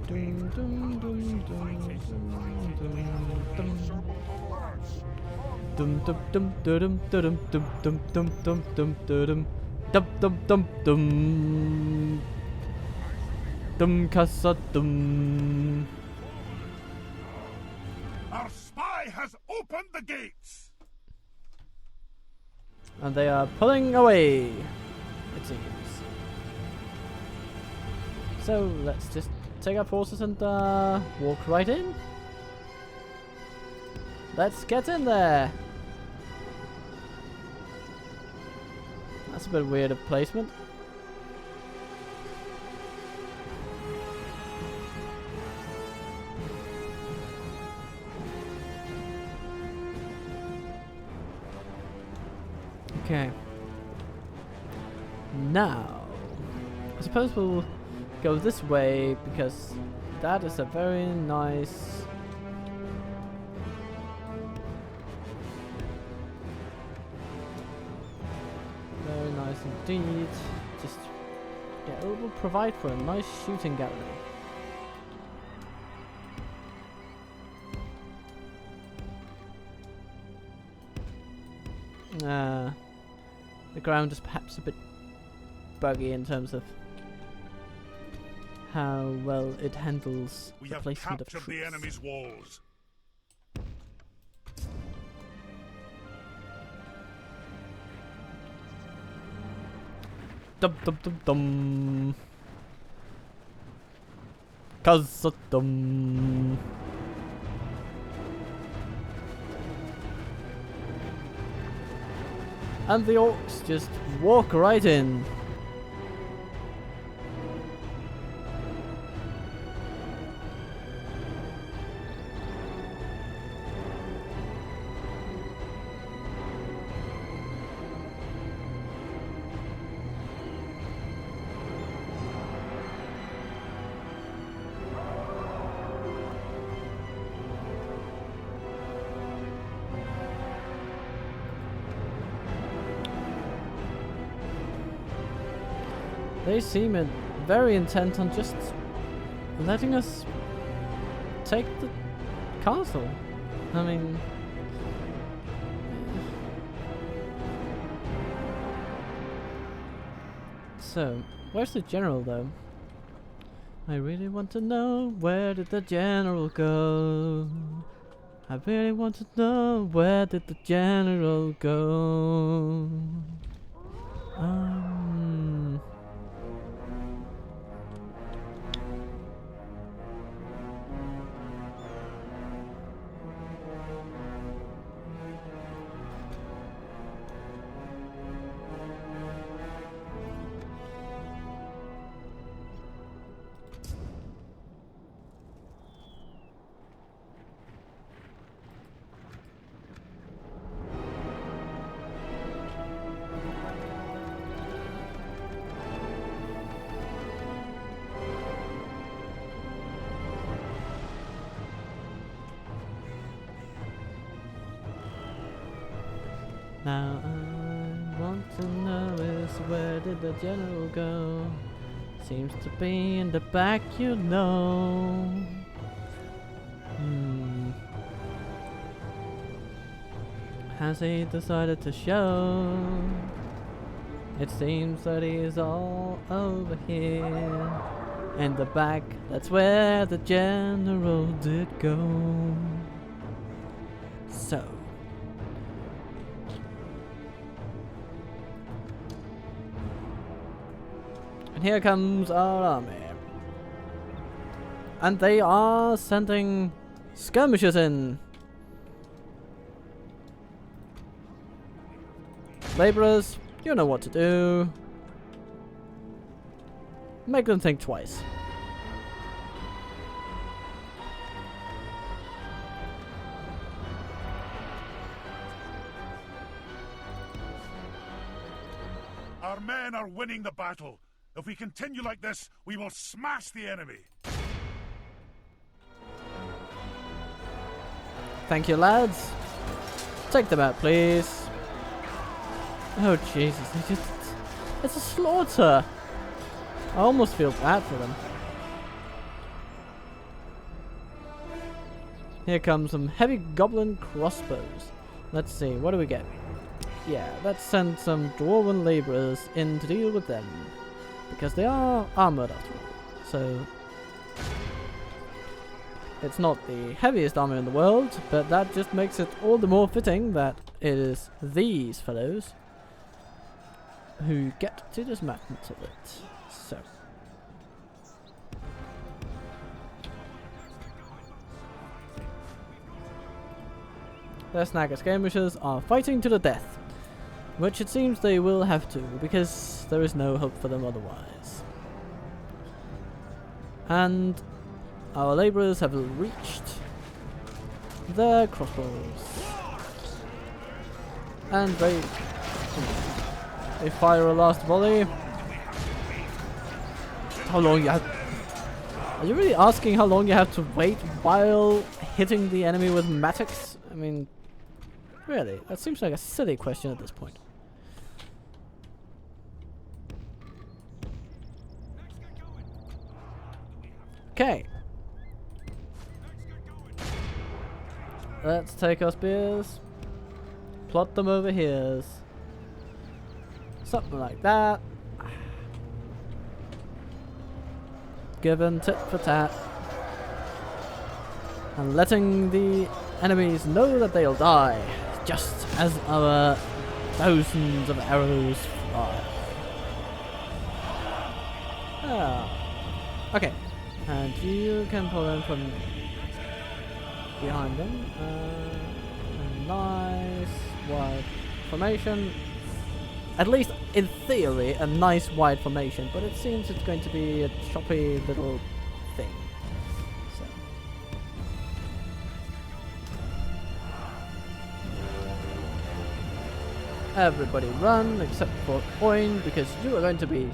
Dum, dum, dum, dum, dum, dum, dum, dum, dum, dum, dum, dum, dum, dum, dum, dum, dum, dum, dum, Kazad, dum. Our spy has opened the gates! And they are pulling away, it seems. So let's just take our forces and walk right in. Let's get in there. That's a bit weird of placement. Okay. Now, I suppose we'll go this way because that is a very nice. Very nice indeed. Just yeah, it will provide for a nice shooting gallery. The ground is perhaps a bit buggy in terms of how well it handles We the have placement of captured troops. the enemy's walls. Dum dum dum dum. Kazad dum. And the orcs just walk right in. They seem very intent on just letting us take the castle. I mean, so where's the general though? I really want to know, where did the general go? I really want to know, where did the general go? Now I want to know is, where did the general go? Seems to be in the back, you know. Has he decided to show? It seems that he's all over here. In the back, that's where the general did go. So. And here comes our army. And they are sending skirmishers in. Laborers, you know what to do. Make them think twice. Our men are winning the battle. If we continue like this, we will smash the enemy. Thank you, lads. Take them out, please. Oh, Jesus. It's a slaughter. I almost feel bad for them. Here comes some heavy goblin crossbows. Let's see, what do we get? Yeah, let's send some dwarven laborers in to deal with them. Because they are armored after all. So it's not the heaviest armor in the world, but that just makes it all the more fitting that it is these fellows who get to dismantle it. So the snagger skirmishers are fighting to the death, which it seems they will have to, because there is no hope for them otherwise. And our labourers have reached their crossbows. And they fire a last volley. How long you have... Are you really asking how long you have to wait while hitting the enemy with matics? I mean, really, that seems like a silly question at this point. Okay. Let's take our spears, plot them over here. Something like that. Given tit for tat. And letting the enemies know that they'll die, just as our thousands of arrows fly. Ah. Okay. And you can pull in from behind them. A nice wide formation. At least in theory, a nice wide formation, but it seems it's going to be a choppy little thing. So. Everybody run except for Oin, because you are going to be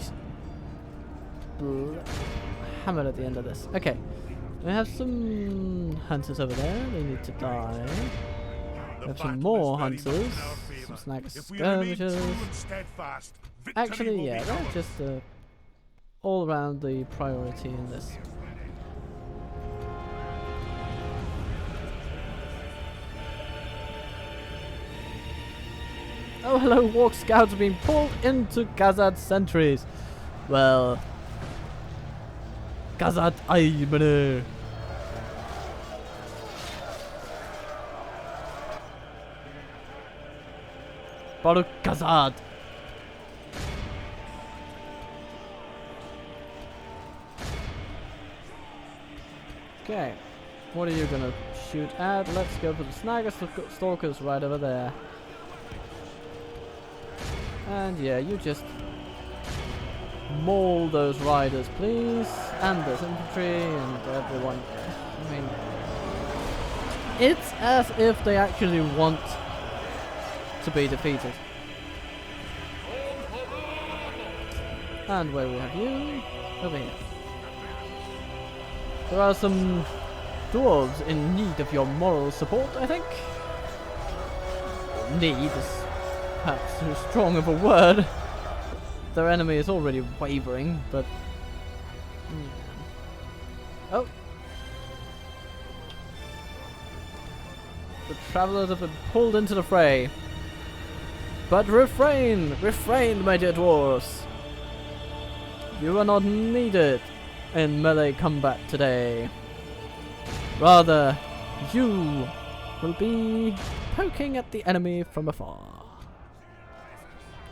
hammered at the end of this. Okay, we have some hunters over there. They need to die. We have some more hunters. Some snag skirmishers. Actually, yeah, they're just all around the priority in this. Oh, hello, Walk Scouts are being pulled into Kazad sentries. Well, Kazad aymını. Baruk Kazad. Okay, what are you gonna shoot at? Let's go for the snagger stalkers right over there. And yeah, you just maul those riders, please, and those infantry and everyone. I mean, it's as if they actually want to be defeated. And where we have you? Over here. There are some dwarves in need of your moral support, I think. Need is perhaps too strong of a word. Their enemy is already wavering, but... Oh! The travellers have been pulled into the fray. But refrain! Refrain, my dear dwarves! You are not needed in melee combat today. Rather, you will be poking at the enemy from afar.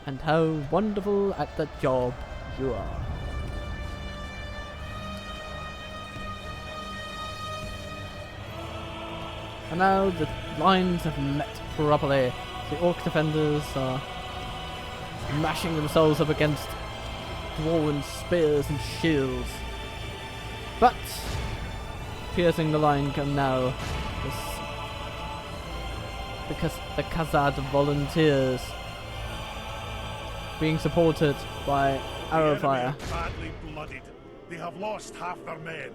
And how wonderful at that job you are. And now the lines have met properly. The orc defenders are mashing themselves up against dwarven spears and shields. But piercing the line come now because the Kazad volunteers, being supported by arrow fire. Badly blooded. They have lost half their men.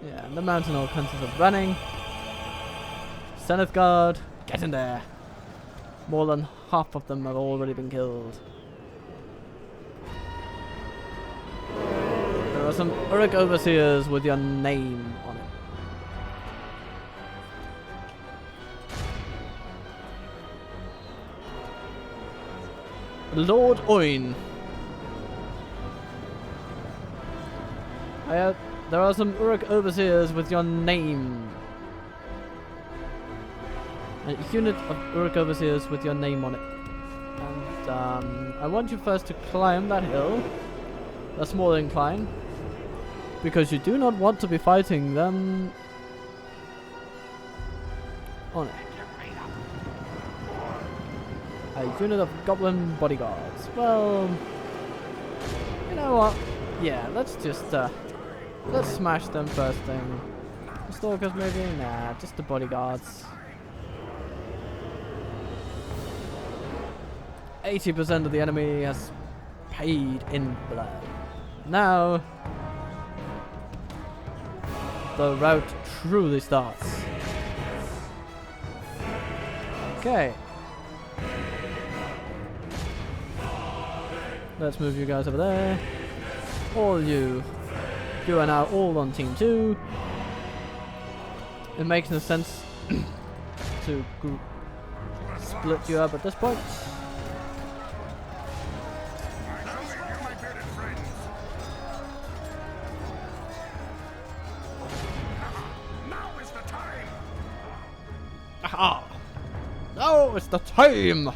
Yeah, and the mountain orc hunters are running. Zenith Guard, get in there. More than half of them have already been killed. There are some Uruk overseers with your name on it. Lord Oin. There are some Uruk overseers with your name. A unit of Uruk overseers with your name on it. And I want you first to climb that hill. That's more than climb. Because you do not want to be fighting them on it. A unit of goblin bodyguards. Well, you know what? Yeah, let's just let's smash them first thing. The stalkers maybe? Nah, just the bodyguards. 80% of the enemy has paid in blood. Now the rout truly starts. Okay. Let's move you guys over there. All you. You are now all on team 2. It makes no sense to split you up at this point. Aha! Now it's the time!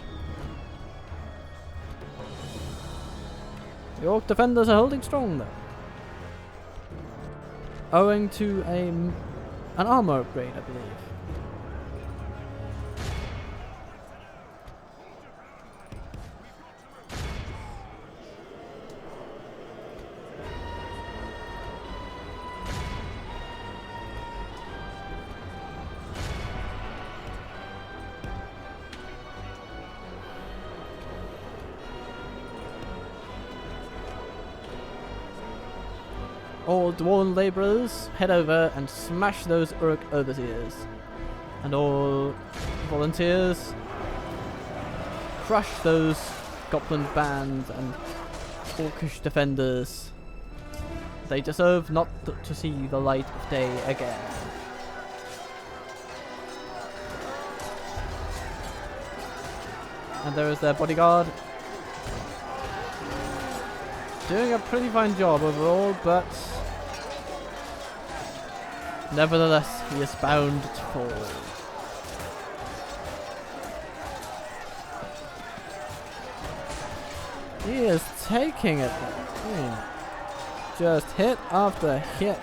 The orc defenders are holding strong though. Owing to an armor upgrade, I believe. All dwarven labourers, head over and smash those Uruk overseers. And all volunteers, crush those goblin bands and orcish defenders. They deserve not to see the light of day again. And there is their bodyguard. Doing a pretty fine job overall, but nevertheless, he is bound to fall. He is taking it. Just hit after hit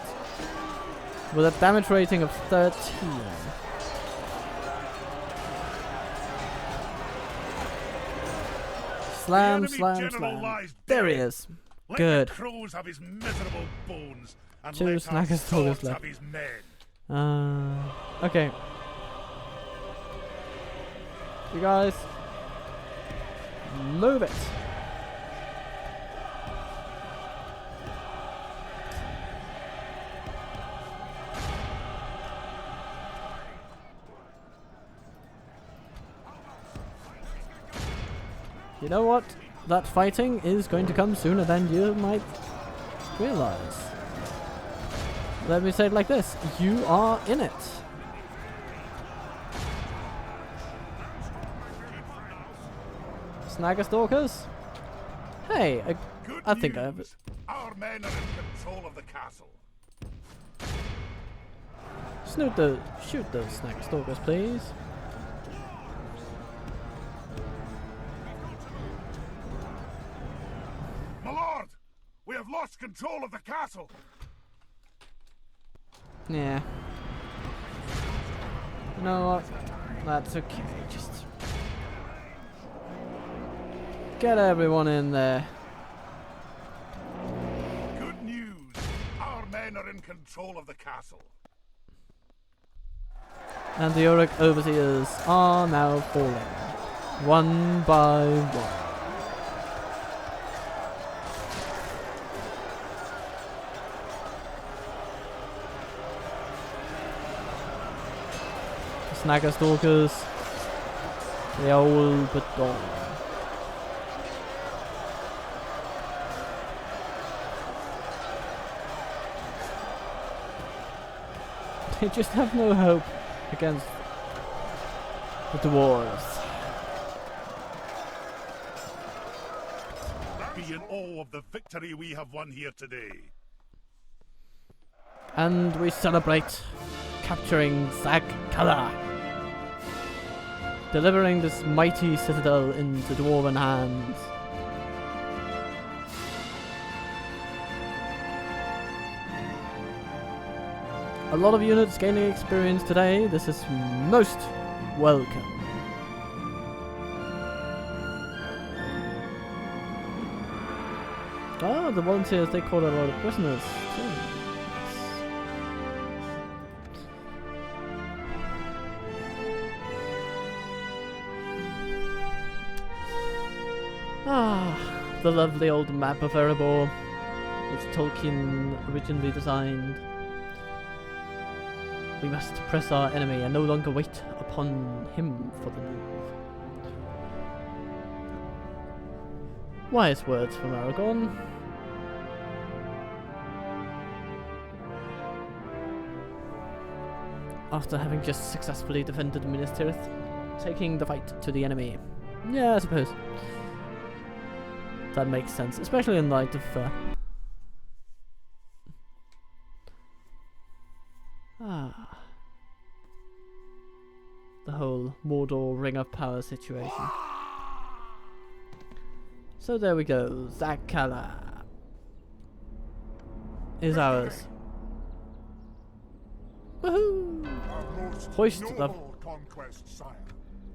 with a damage rating of 13. Slam, slam, slam. There he is. Let Good. the crows have his miserable bones, and 2 let our snaggers swords left. have his men. Okay. You guys, move it. You know what? That fighting is going to come sooner than you might realize. Let me say it like this. You are in it. Snagger stalkers? Hey, Good I think I have it. news. Our men are in control of the castle. Shoot those snagger stalkers, please. My lord, we have lost control of the castle. Yeah. You know what? That's okay. Just get everyone in there. Good news. Our men are in control of the castle. And the Uruk overseers are now falling. One by one. Snagger stalkers. They are all but gone. They just have no hope against the dwarves. Be in awe of the victory we have won here today. And we celebrate capturing Zag-Kala, delivering this mighty citadel into dwarven hands. A lot of units gaining experience today. This is most welcome. Oh, the volunteers, they caught a lot of prisoners too. Ah, the lovely old map of Erebor, which Tolkien originally designed. We must press our enemy and no longer wait upon him for the move. Wise words from Aragorn. After having just successfully defended Minas Tirith, taking the fight to the enemy. Yeah, I suppose. That makes sense, especially in light of the whole Mordor Ring of Power situation. So there we go, Zag-Kala is ours. Woohoo! Our most Hoist the- noble conquest, sire.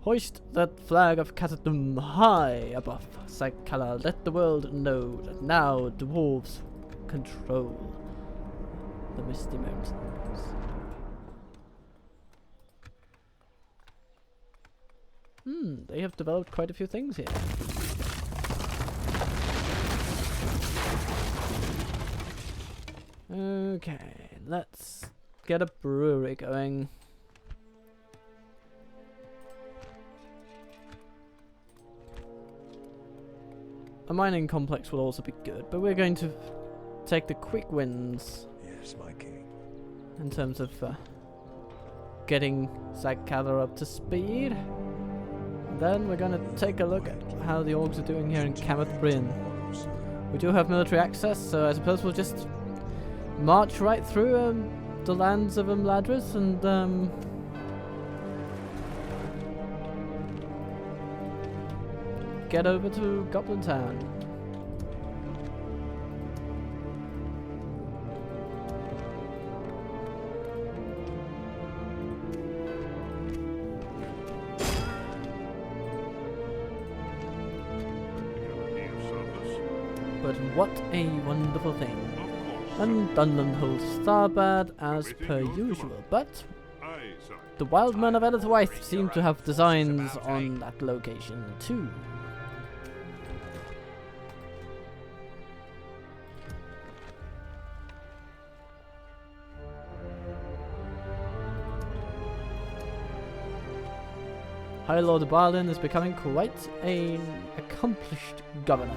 Hoist that flag of Kazad high above Zag-Kala. Let the world know that now dwarves control the Misty Mountains. They have developed quite a few things here. Okay, let's get a brewery going. A mining complex will also be good, but we're going to take the quick wins Yes, my king. in terms of getting Zag-Kala up to speed. Then we're going to take a look at how the orcs are doing here in Camath Bryn. We do have military access, so I suppose we'll just march right through the lands of Imladris and get over to Goblin Town. But what a wonderful thing. And Dunland holds starboard as per usual, but the wild men of Edithwaite seem to have designs on that location too. High Lord Barlin is becoming quite an accomplished governor.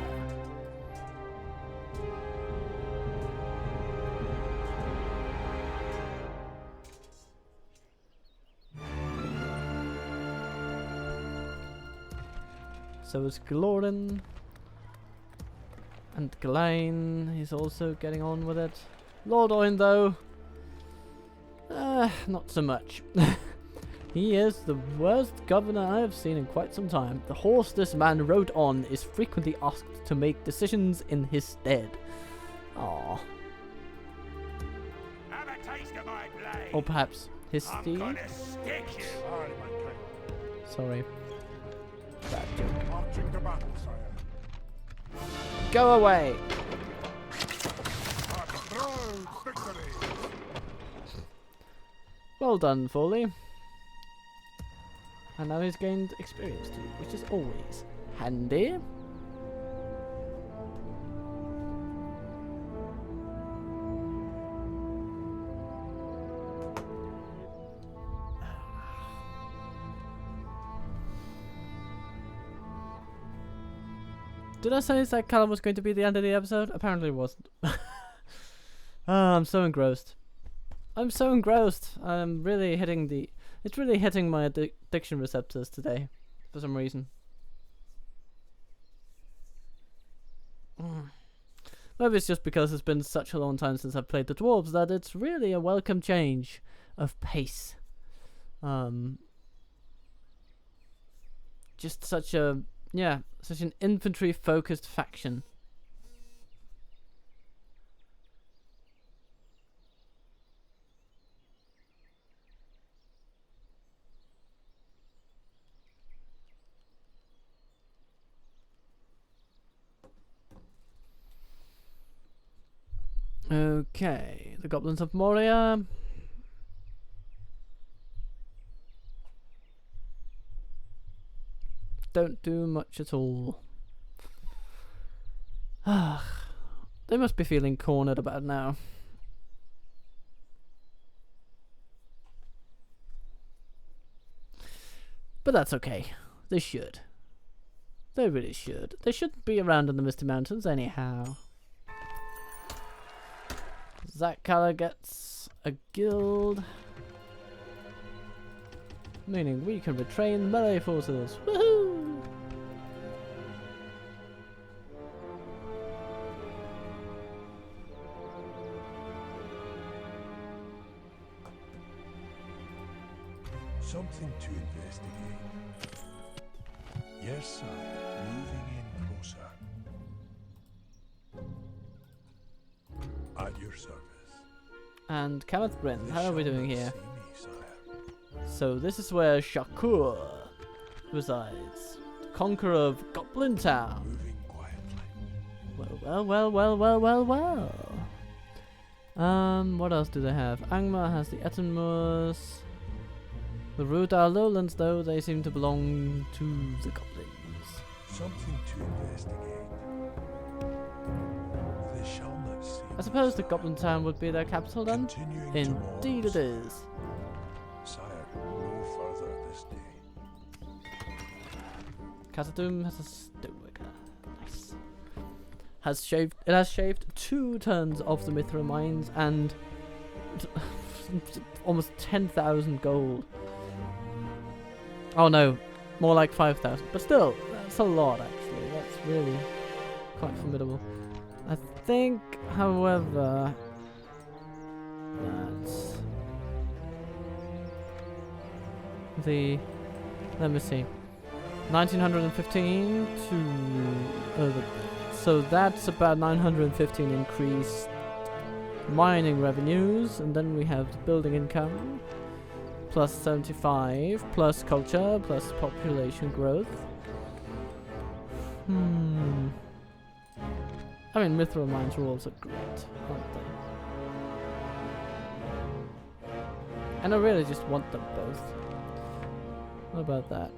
So is Glorin. And Ghislaine, he's also getting on with it. Lord Oin, though, not so much. He is the worst governor I have seen in quite some time. The horse this man rode on is frequently asked to make decisions in his stead. Aww. Have a taste of my blade. Or perhaps his I'm steed? gonna stick you. Aye, my king. Sorry. Bad joke. Marching to battle, sire. Go away! At proud victory. Well done, Foley. And now he's gained experience too, which is always handy. Did I say that color was going to be the end of the episode? Apparently it wasn't. I'm so engrossed. I'm so engrossed. I'm really hitting the... It's really hitting my addiction receptors today, for some reason. Maybe it's just because it's been such a long time since I've played the dwarves that it's really a welcome change of pace. Just such a... Yeah, such an infantry-focused faction. Okay, the Goblins of Moria. Don't do much at all. They must be feeling cornered about now. But that's okay. They should. They really should. They shouldn't be around in the Misty Mountains anyhow. Zakala gets a guild, meaning we can retrain melee forces. Woohoo! Something to investigate. Yes, sir. Moving in closer. At your service. And Kenneth Bryn, They how are we shall doing not here? see me, sire. So this is where Shakur resides, the conqueror of Goblin Town. Moving quietly. Well. What else do they have? Angmar has the Etenmoors. The Rudar Lowlands, though, they seem to belong to the Goblins. Something to investigate. They shall not see I me, suppose the sire. Goblin Town would be their capital then? Continuing Indeed it tomorrow, is. Sire, no further this day. Kazad has a stoneworker. Nice. It has shaved 2 tons off the Mithril mines and almost 10,000 gold. Oh no, more like 5,000. But still, that's a lot actually. That's really quite formidable. I think, however, that's the... Let me see. 1915 to... so that's about 915 increased mining revenues, and then we have the building income, plus 75, plus culture, plus population growth. I mean, Mithril mines are also great, aren't they? And I really just want them both. What about that?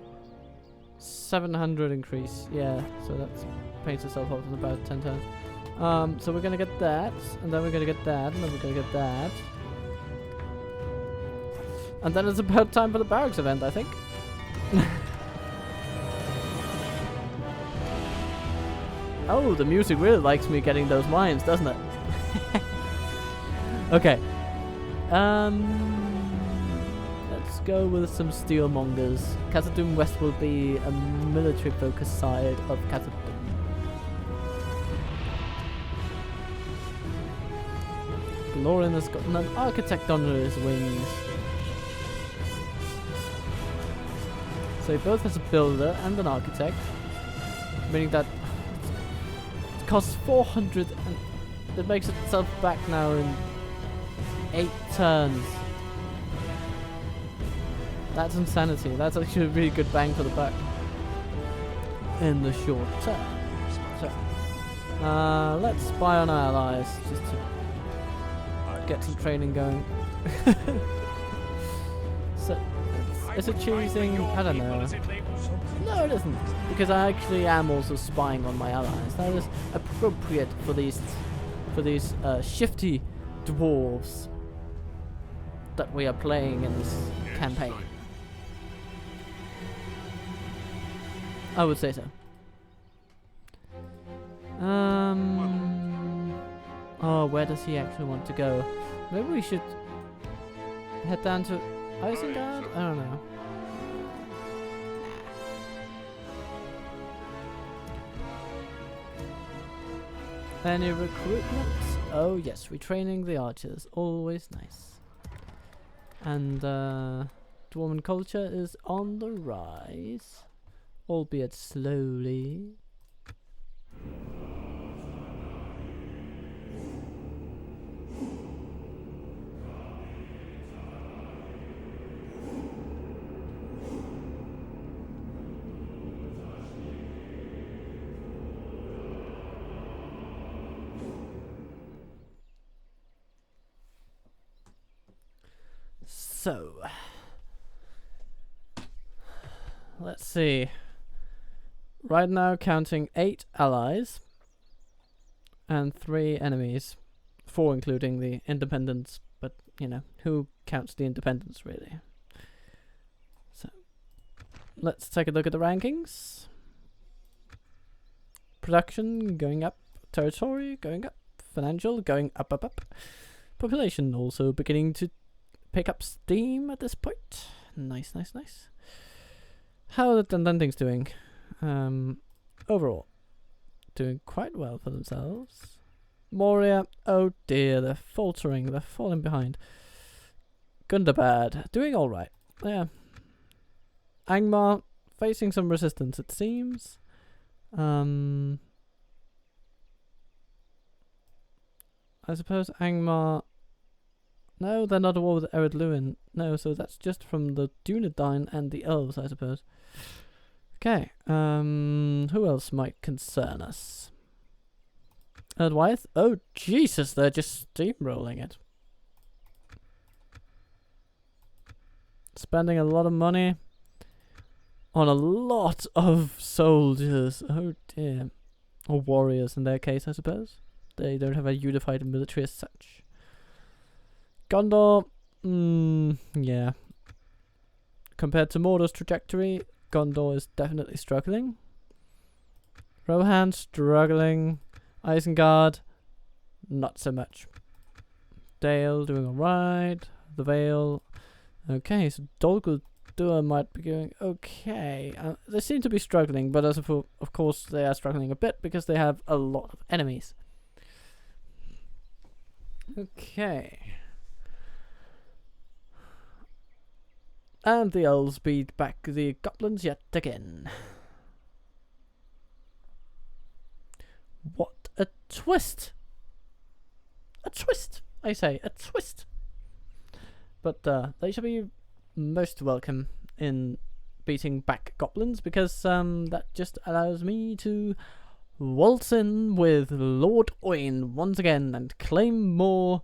700 increase, yeah, so that's paints itself off in about 10 times. So we're gonna get that, and then we're gonna get that, and then we're gonna get that. And then it's about time for the barracks event, I think. Oh, the music really likes me getting those mines, doesn't it? Okay. Let's go with some steelmongers. Khazad West will be a military-focused side of Khazad. Glorian has gotten an architect under his wings. So he both has a builder and an architect, meaning that it costs 400 and it makes itself back now in 8 turns. That's insanity. That's actually a really good bang for the buck in the short term. So, let's spy on our allies just to get some training going. So, is it choosing? I don't know. No, it isn't, because I actually am also spying on my allies. That is appropriate for these shifty dwarves that we are playing in this campaign. I would say so. Oh, where does he actually want to go? Maybe we should head down to Isengard? I don't know. Any recruitment? Oh yes, retraining the archers. Always nice. And Dwarven culture is on the rise, albeit slowly. So, let's see. Right now counting 8 allies and 3 enemies. 4 including the independents, but you know, who counts the independents really? So, let's take a look at the rankings. Production going up, territory going up, financial going up, up, up. Population also beginning to pick up steam at this point. Nice, nice, nice. How are the Dundundings doing? Overall, doing quite well for themselves. Moria, oh dear, they're faltering, they're falling behind. Gundabad, doing alright. Yeah. Angmar, facing some resistance it seems. I suppose Angmar... No, they're not at war with Ered Luin. No, so that's just from the Dunedain and the elves, I suppose. Okay, who else might concern us? Erdwyth? Oh, Jesus, they're just steamrolling it. Spending a lot of money on a lot of soldiers. Oh, dear. Or warriors in their case, I suppose. They don't have a unified military as such. Gondor, yeah. Compared to Mordor's trajectory, Gondor is definitely struggling. Rohan struggling. Isengard, not so much. Dale doing alright. The Vale, okay. So Dol Guldur might be going okay. They seem to be struggling, but as of course they are struggling a bit because they have a lot of enemies. Okay. And the elves beat back the goblins yet again. What a twist! A twist, I say, a twist! But they should be most welcome in beating back goblins, because that just allows me to waltz in with Lord Oin once again and claim more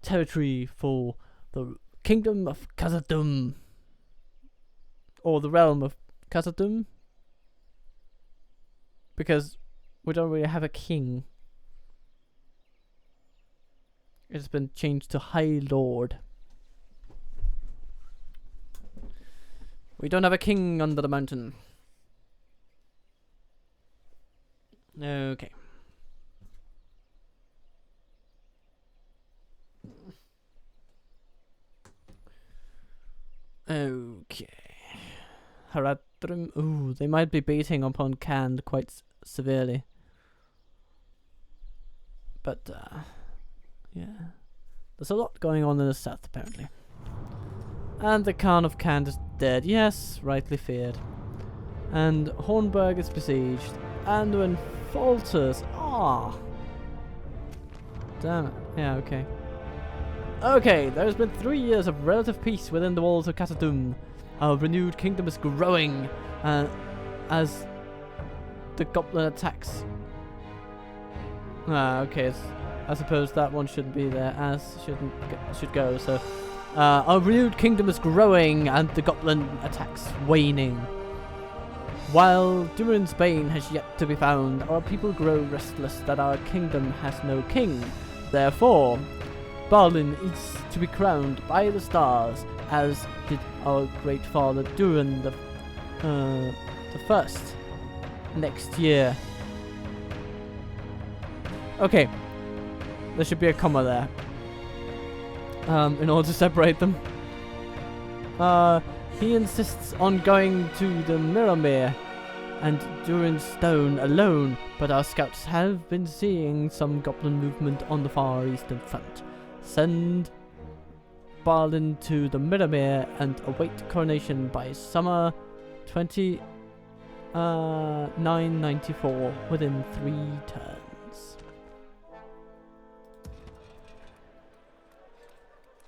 territory for the Kingdom of Khazad. Or the realm of Khazad, because we don't really have a king. It's been changed to High Lord. We don't have a king under the mountain. Okay. Okay. Haradrim. Ooh, they might be beating upon Cand quite severely. But, yeah. There's a lot going on in the south, apparently. And the Khan of Cand is dead. Yes, rightly feared. And Hornburg is besieged. Anduin falters. Ah. Damn it. Yeah, okay. Okay, there's been 3 years of relative peace within the walls of Khazad. Our renewed kingdom is growing as the goblin attacks. Ah, okay. I suppose that one shouldn't be there, as should go. So, our renewed kingdom is growing and the goblin attacks waning. While Durin's bane has yet to be found, our people grow restless that our kingdom has no king. Therefore, Balin is to be crowned by the stars, as did our great father Durin the first next year. Okay, there should be a comma there in order to separate them. He insists on going to the Mirrormere and Durin's Stone alone, but our scouts have been seeing some goblin movement on the far eastern front. Send Balin to the Mirrormere and await coronation by summer 2994 within 3 turns.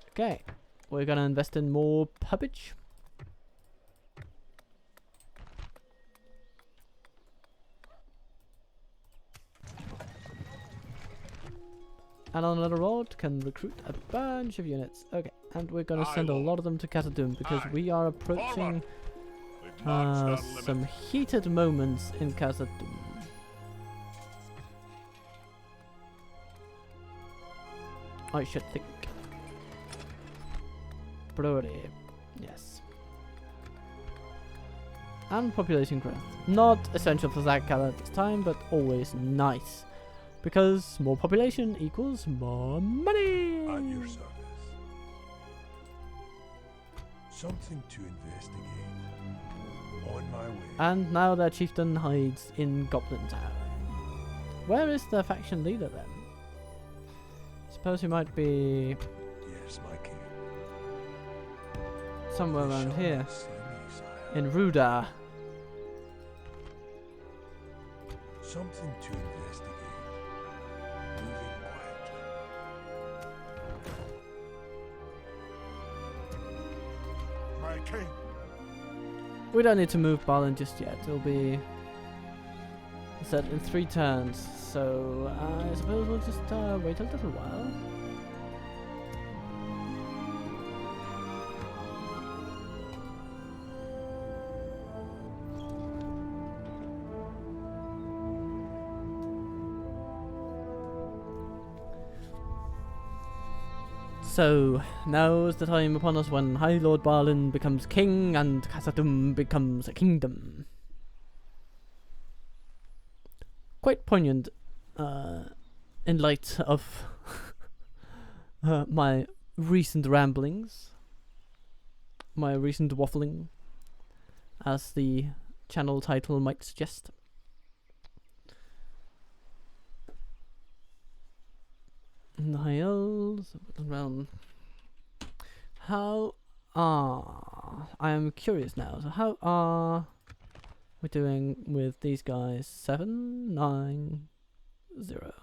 Okay, we're gonna invest in more puppage. And on another road can recruit a bunch of units. Okay, and we're gonna send a lot of them to Khazad because we are approaching some heated moments in Khazad. I should think. Priority, yes. And population growth. Not essential for Zagkala at this time, but always nice. Because more population equals more money! At your service. Something to investigate. On my way. And now their chieftain hides in Goblin Town. Where is their faction leader then? Suppose he might be Yes, my king. somewhere You around shall here. not see me, sire. In Ruda. Something to investigate. Moving quietly. My king. We don't need to move Balin just yet. It'll be set in 3 turns. So I suppose we'll just wait a little while. So, now is the time upon us when High Lord Balin becomes king and Khazad becomes a kingdom. Quite poignant in light of my recent ramblings, my recent waffling, as the channel title might suggest. Niles realm. How are I am curious now. So how are we doing with these guys? 7, 9, 0.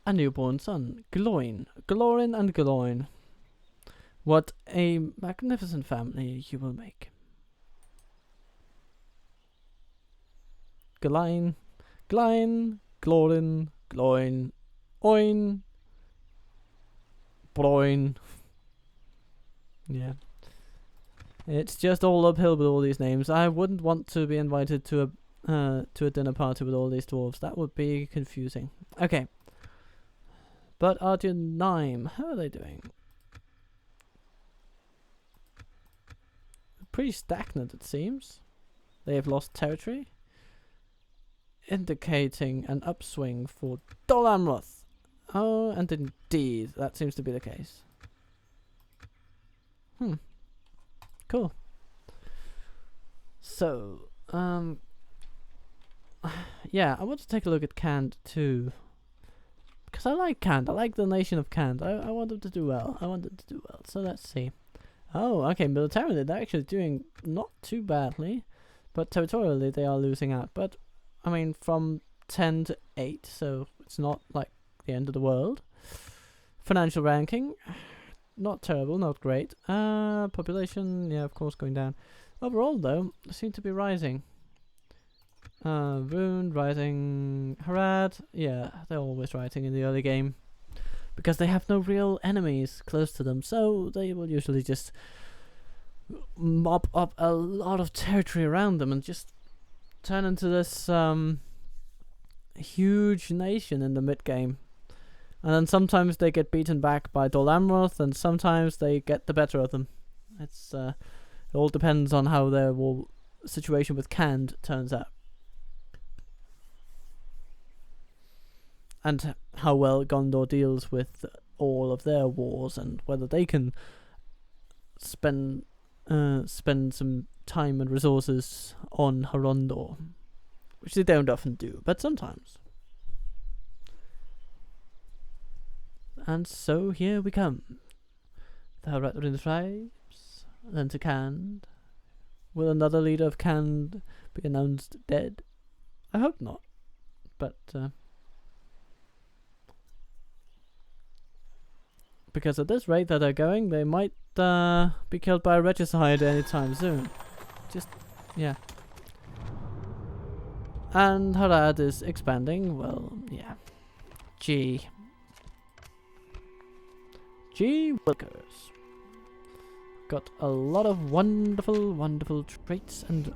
A newborn son, Gloin, Glorin and Gloin. What a magnificent family you will make. Gloin, Gloin, Glorin, Gloin. Oin. Broin. Yeah. It's just all uphill with all these names. I wouldn't want to be invited to a dinner party with all these dwarves. That would be confusing. Okay. But Arjun Nime, how are they doing? Pretty stagnant, it seems. They have lost territory, indicating an upswing for Dol Amroth. Oh, and indeed, that seems to be the case. Cool. So, yeah, I want to take a look at Kand too. Because I like Kand. I like the nation of Kand. I want them to do well. So let's see. Oh, okay, militarily they're actually doing not too badly. But territorially they are losing out. But, I mean, from 10 to 8, so it's not like the end of the world. Financial ranking, not terrible, not great. Population, yeah, of course, going down. Overall, though, they seem to be rising. Rune, rising. Harad, yeah, they're always rising in the early game. Because they have no real enemies close to them, so they will usually just mop up a lot of territory around them and just turn into this huge nation in the mid-game. And then sometimes they get beaten back by Dol Amroth, and sometimes they get the better of them. It's it all depends on how their situation with Kand turns out. And how well Gondor deals with all of their wars, and whether they can spend some time and resources on Harondor. Which they don't often do, but sometimes. And so here we come. The Haradrim tribes, then to Kand. Will another leader of Kand be announced dead? I hope not. But, because at this rate that they're going, they might be killed by a regicide anytime soon. Just, yeah. And Harad is expanding, well, yeah. G Wilkers. Got a lot of wonderful traits and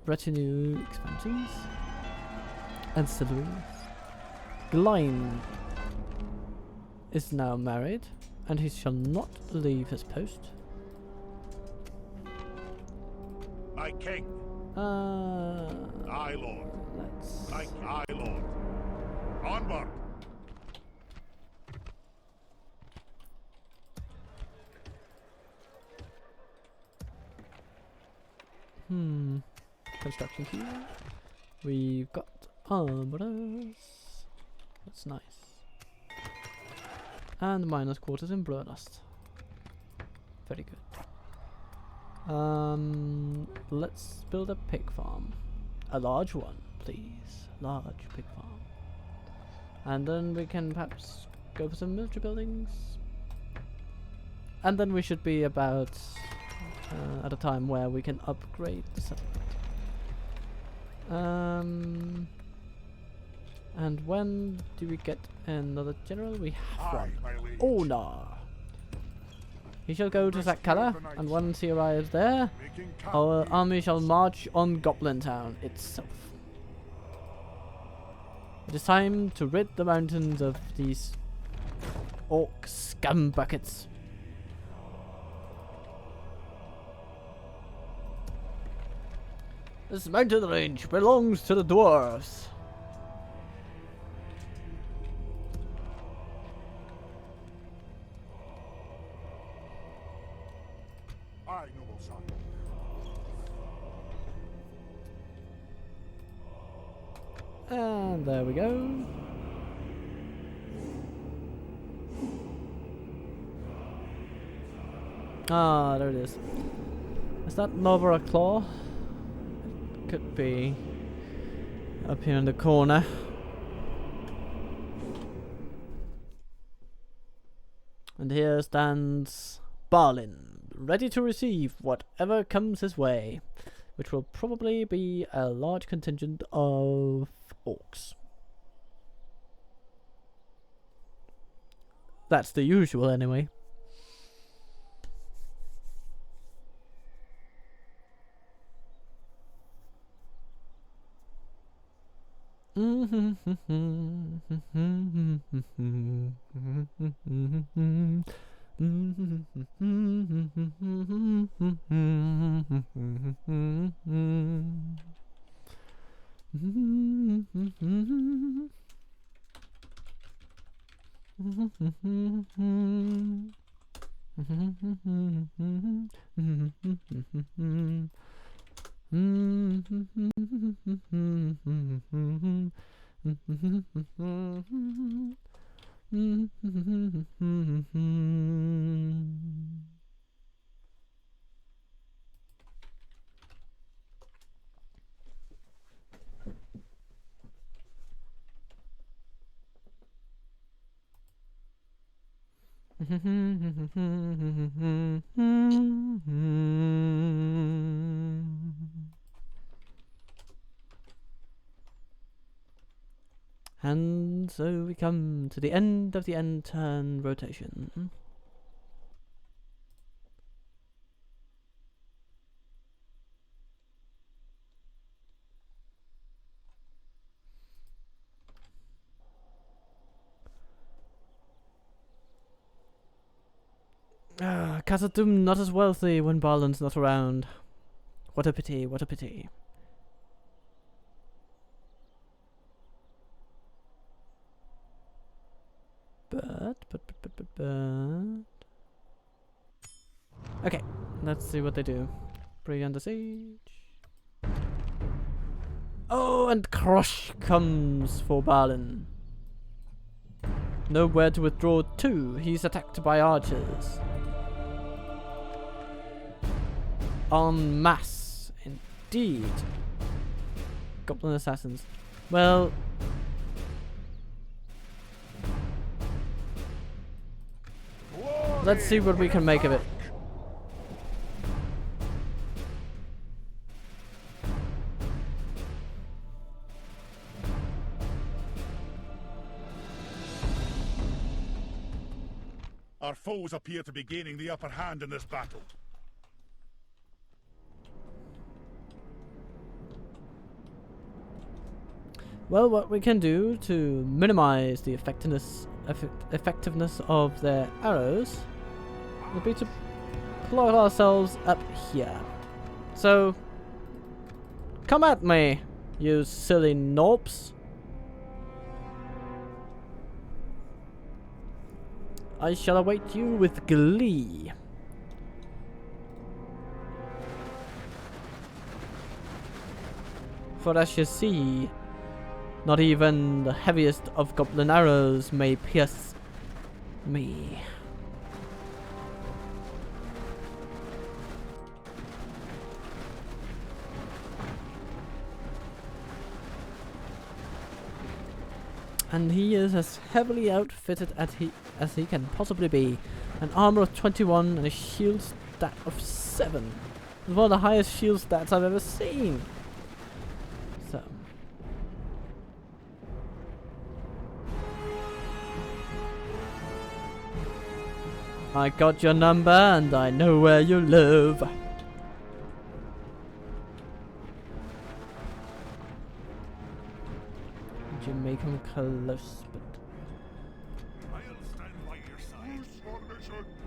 retinue expansions. Ancillaries. Glein is now married, and he shall not leave his post. My king. Aye, Lord. Let's. Aye, Lord. Onward. Construction here. We've got armorers. That's nice. And miners' quarters in Brunust. Very good. Let's build a pig farm. A large one, please. Large pig farm. And then we can perhaps go for some military buildings. And then we should be about at a time where we can upgrade the settlement. And when do we get another general? We have one. Onar. He shall go to Zakala, and once he arrives there, our army shall march on Goblin Town itself. It is time to rid the mountains of these orc scum buckets. This mountain range belongs to the dwarves. Aye, noble son. And there we go. Ah, there it is. Is that Novara Claw? Could be up here in the corner. And here stands Balin, ready to receive whatever comes his way, which will probably be a large contingent of orcs. That's the usual anyway. And so we come to the end of the end turn rotation. Kazad not as wealthy when Barlin's not around. What a pity, what a pity. But. Okay, let's see what they do. Bring under siege. Oh, and crush comes for Balin. Nowhere to withdraw to. He's attacked by archers. En masse, indeed. Goblin assassins. Well. Let's see what we can make of it. Our foes appear to be gaining the upper hand in this battle. Well, what we can do to minimize the effectiveness of their arrows would be to plot ourselves up here. So, come at me, you silly knobs. I shall await you with glee. For as you see, not even the heaviest of goblin arrows may pierce me. And he is as heavily outfitted as he can possibly be. An armor of 21 and a shield stat of 7. It's one of the highest shield stats I've ever seen. So. I got your number and I know where you live. You make him close, but I'll stand by your side.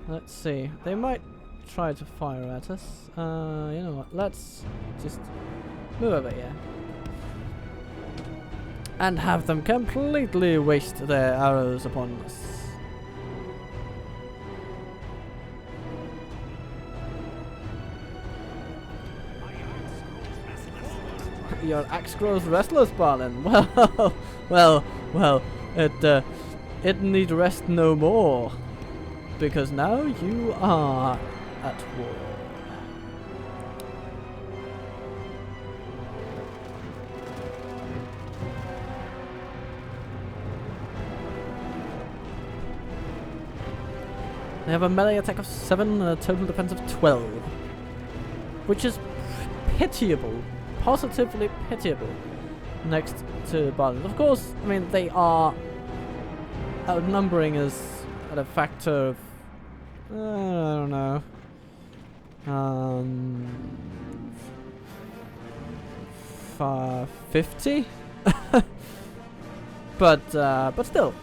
let's see. They might try to fire at us. You know what? Let's just move over here and have them completely waste their arrows upon us. Your axe grows restless, Balin. Well, it need rest no more, because now you are at war. They have a melee attack of 7 and a total defense of 12, which is pitiable. Positively pitiable next to Balin. Of course, I mean, they are outnumbering us at a factor of, I don't know, 50? but still.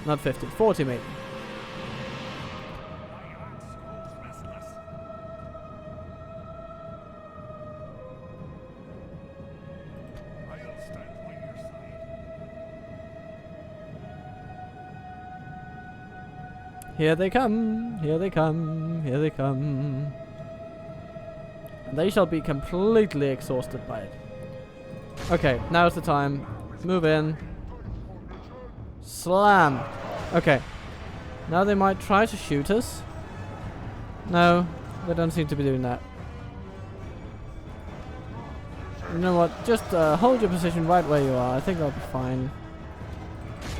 Not 50, 40 maybe. Here they come, here they come, here they come. And they shall be completely exhausted by it. Okay, now's the time. Move in. Slam. Okay. Now they might try to shoot us. No, they don't seem to be doing that. You know what? Just hold your position right where you are. I think that'll be fine.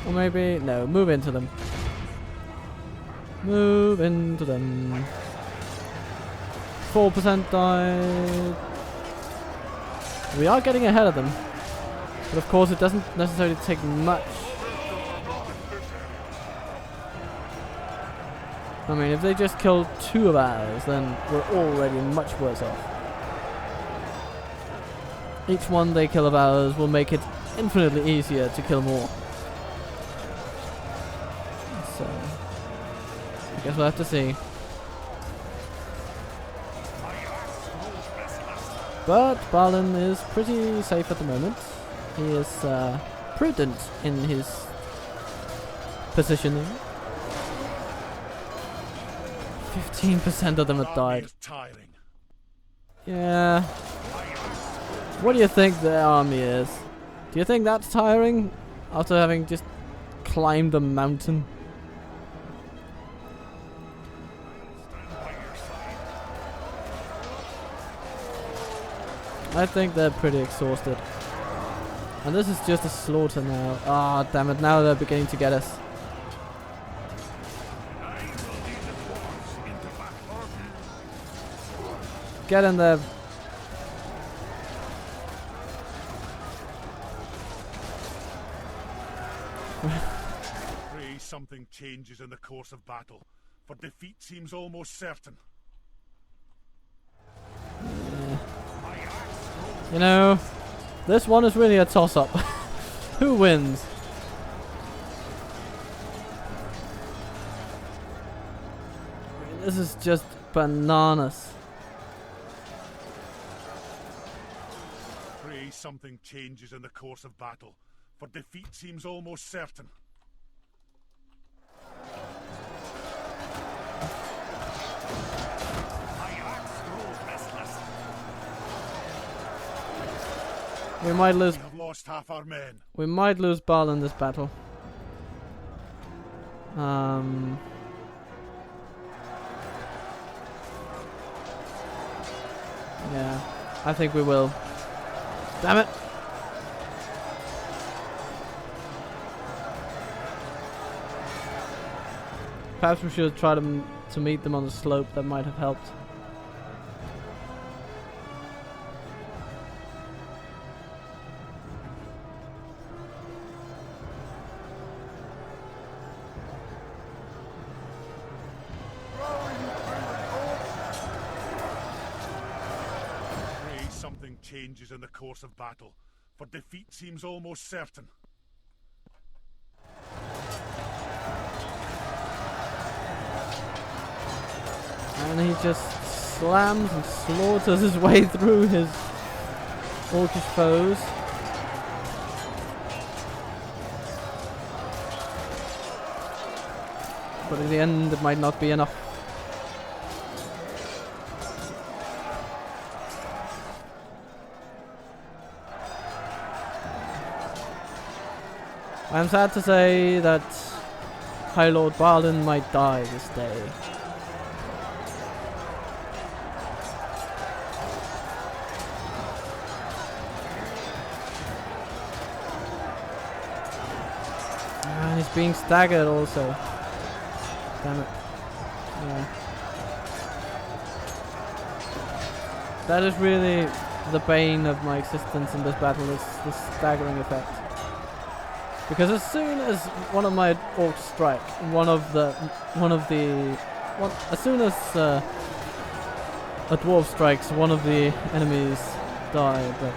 Or maybe... No, move into them. Move into them. 4% died. We are getting ahead of them. But of course it doesn't necessarily take much. I mean, if they just kill 2 of ours, then we're already much worse off. Each one they kill of ours will make it infinitely easier to kill more. So, I guess we'll have to see. But Balin is pretty safe at the moment. He is prudent in his positioning. 15% of them have died. Yeah. What do you think the army is? Do you think that's tiring? After having just climbed the mountain? I think they're pretty exhausted. And this is just a slaughter now. Ah, damn it, now they're beginning to get us. Get in there. Pray something changes in the course of battle, for defeat seems almost certain. You know, this one is really a toss-up. Who wins? This is just bananas. Pray something changes in the course of battle, for defeat seems almost certain. We might lose. We have lost half our men. We might lose Bal in this battle. Yeah, I think we will. Damn it! Perhaps we should try to meet them on the slope. That might have helped. Something changes in the course of battle, for defeat seems almost certain. And he just slams and slaughters his way through his orcish foes. But in the end, it might not be enough. I'm sad to say that High Lord Balin might die this day. And he's being staggered also. Damn it. Yeah. That is really the bane of my existence in this battle, is this staggering effect. Because as soon as one of my orcs strike, as soon as a dwarf strikes, one of the enemies die. But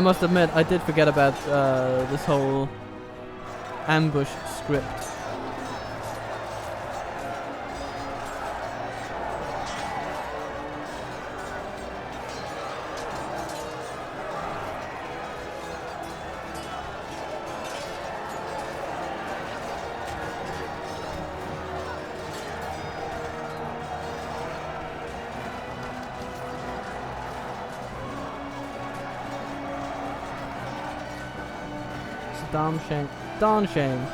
must admit, I did forget about this whole ambush script. Darn shame. Darn shame.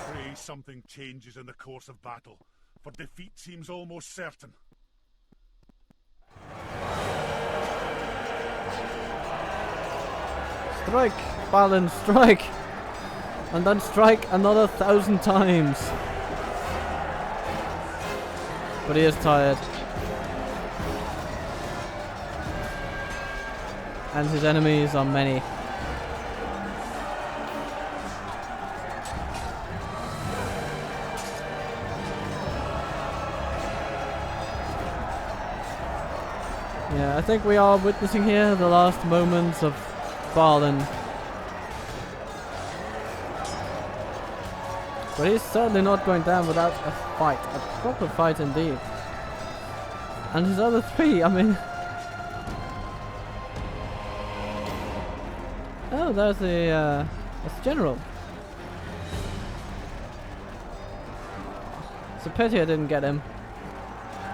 Pray something changes in the course of battle, for defeat seems almost certain. Strike, Balin, strike! And then strike another 1,000 times. But he is tired. And his enemies are many. Yeah, I think we are witnessing here the last moments of Balin. But he's certainly not going down without a fight. A proper fight indeed. And his other three, I mean... Oh, there's the general. It's a pity I didn't get him.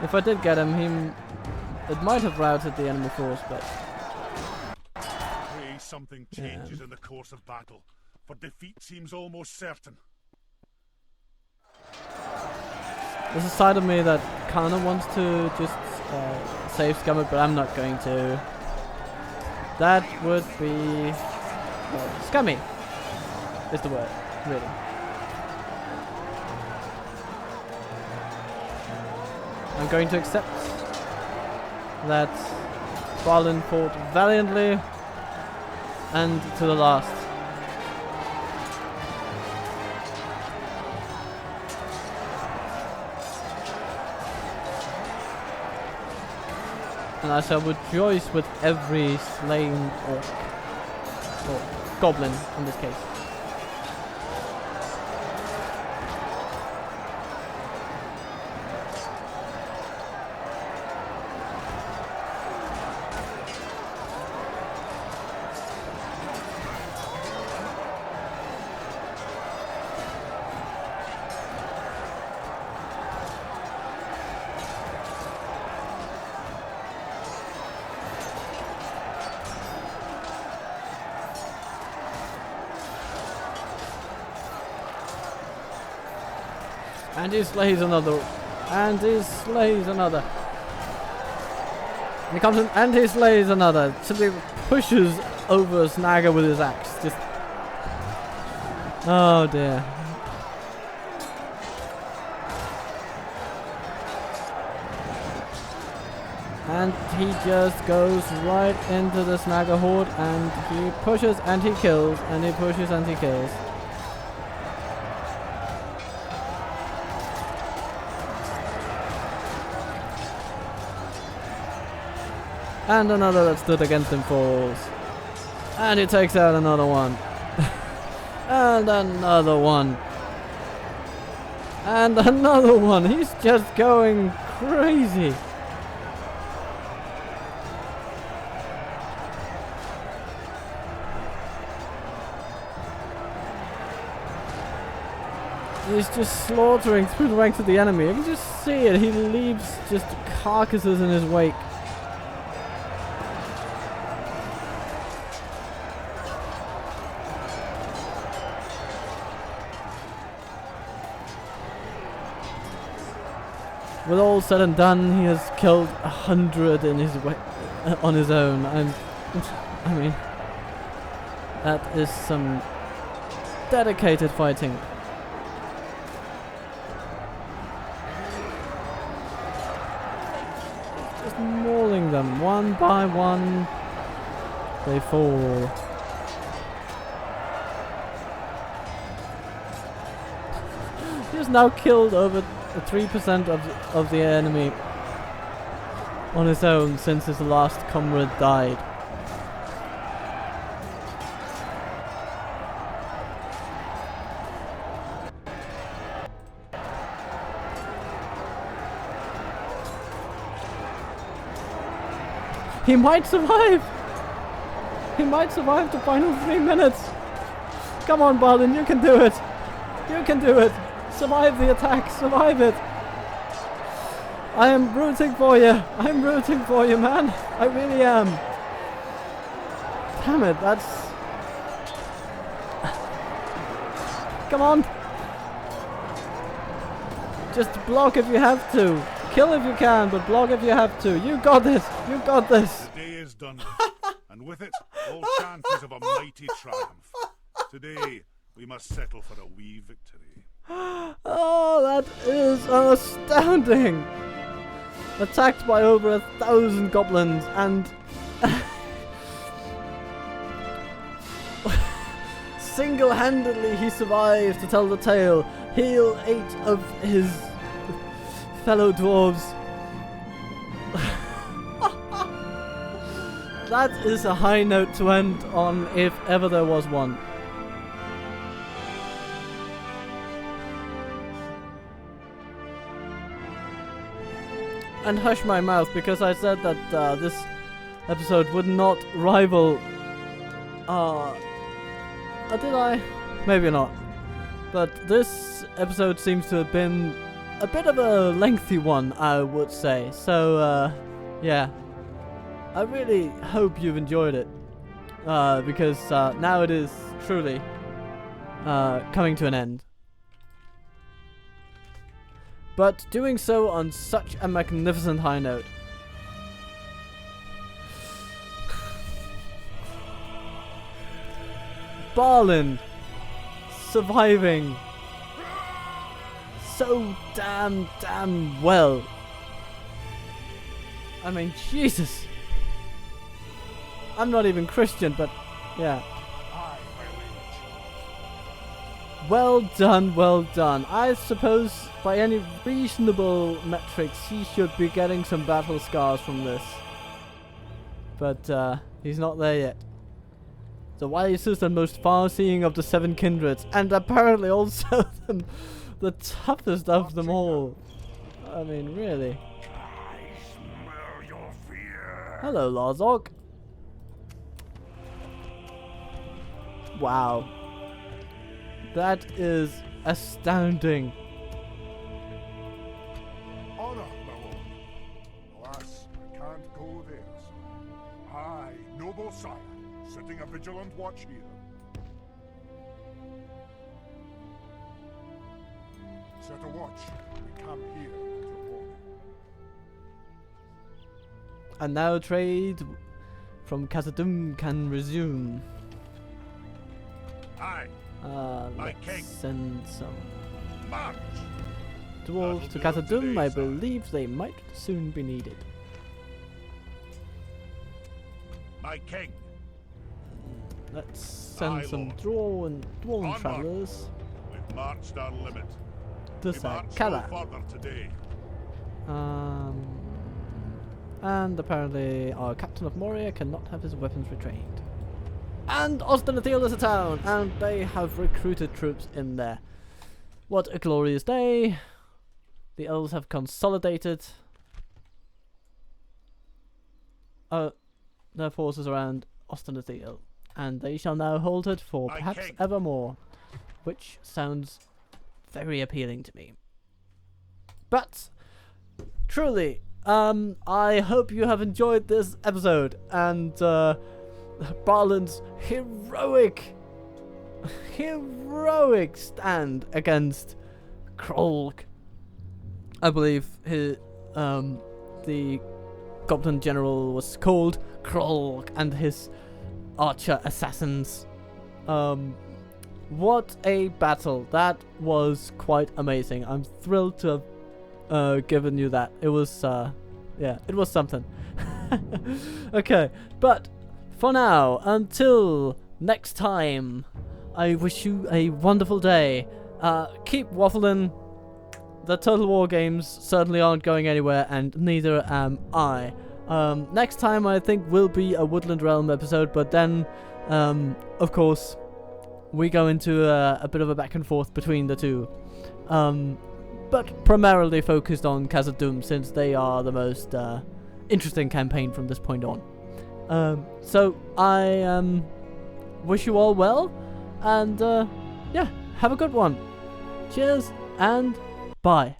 If I did get him, it might have routed the enemy force, but... Pray something changes in the course of battle, for defeat seems almost certain. There's a side of me that kinda wants to just save Scummock, but I'm not going to. That would be... well, scummy is the word, really. I'm going to accept that Balin fought valiantly and to the last. And I shall rejoice with every slain orc. Or goblin, in this case. And he slays another. And he slays another. And he comes in and he slays another. Simply pushes over Snagger with his axe. Just... oh dear. And he just goes right into the Snagger horde and he pushes and he kills and he pushes and he kills. And another that stood against him falls. And he takes out another one. And another one. And another one. He's just going crazy. He's just slaughtering through the ranks of the enemy. You can just see it. He leaves just carcasses in his wake. With all said and done, he has killed 100 in his on his own. I mean, that is some dedicated fighting. Just mauling them one by one. They fall. has now killed over 3% of the enemy on his own since his last comrade died. He might survive! He might survive the final 3 minutes! Come on, Balin, you can do it! You can do it! Survive the attack! Survive it! I am rooting for you! I'm rooting for you, man! I really am! Damn it, that's... Come on! Just block if you have to! Kill if you can, but block if you have to! You got this! You got this! The day is done, and with it, all chances of a mighty triumph. Today, we must settle for a wee victory. Oh, that is astounding! Attacked by over 1,000 goblins and single-handedly he survived to tell the tale. Heal 8 of his fellow dwarves. That is a high note to end on if ever there was one. And hush my mouth, because I said that this episode would not rival... did I? Maybe not. But this episode seems to have been a bit of a lengthy one, I would say. So, yeah. I really hope you've enjoyed it. Because now it is truly coming to an end. But doing so on such a magnificent high note. Balin surviving so damn well. I mean, Jesus. I'm not even Christian, but yeah. Aye, my liege. Well done, well done. I suppose by any reasonable metrics he should be getting some battle scars from this. But he's not there yet. The wisest and most far-seeing of the 7 kindreds, and apparently also the toughest of them all. I mean, really. I smell your fear. Hello, Larzog. Wow. That is astounding. Honor, my lord. Alas, I can't go there. I, noble sire, setting a vigilant watch here. Set a watch. We come here until morning. And now trade from Kazad can resume. Aye, My Let's king. send some march! dwarves to That'll do it Kazad. I today, sir. believe they might soon be needed. My king, Let's send Aye, some Lord. dwarven Onward. travellers we've marched our limit. to We march no Kazad. further today. And apparently our captain of Moria cannot have his weapons retrained. And Ostenathiel is a town, and they have recruited troops in there. What a glorious day! The elves have consolidated their forces around Ostenathiel, and they shall now hold it for My perhaps king. evermore, which sounds very appealing to me. But truly, I hope you have enjoyed this episode, and Balin's heroic stand against Krolk. I believe the Goblin General was called Krolk, and his archer assassins. What a battle! That was quite amazing. I'm thrilled to have given you that. It was yeah, it was something. Okay, but for now, until next time, I wish you a wonderful day. Keep waffling, the Total War games certainly aren't going anywhere, and neither am I. Next time I think will be a Woodland Realm episode, but then, of course, we go into a bit of a back and forth between the two. But primarily focused on Kazad since they are the most interesting campaign from this point on. So I wish you all well, and yeah, have a good one. Cheers and bye.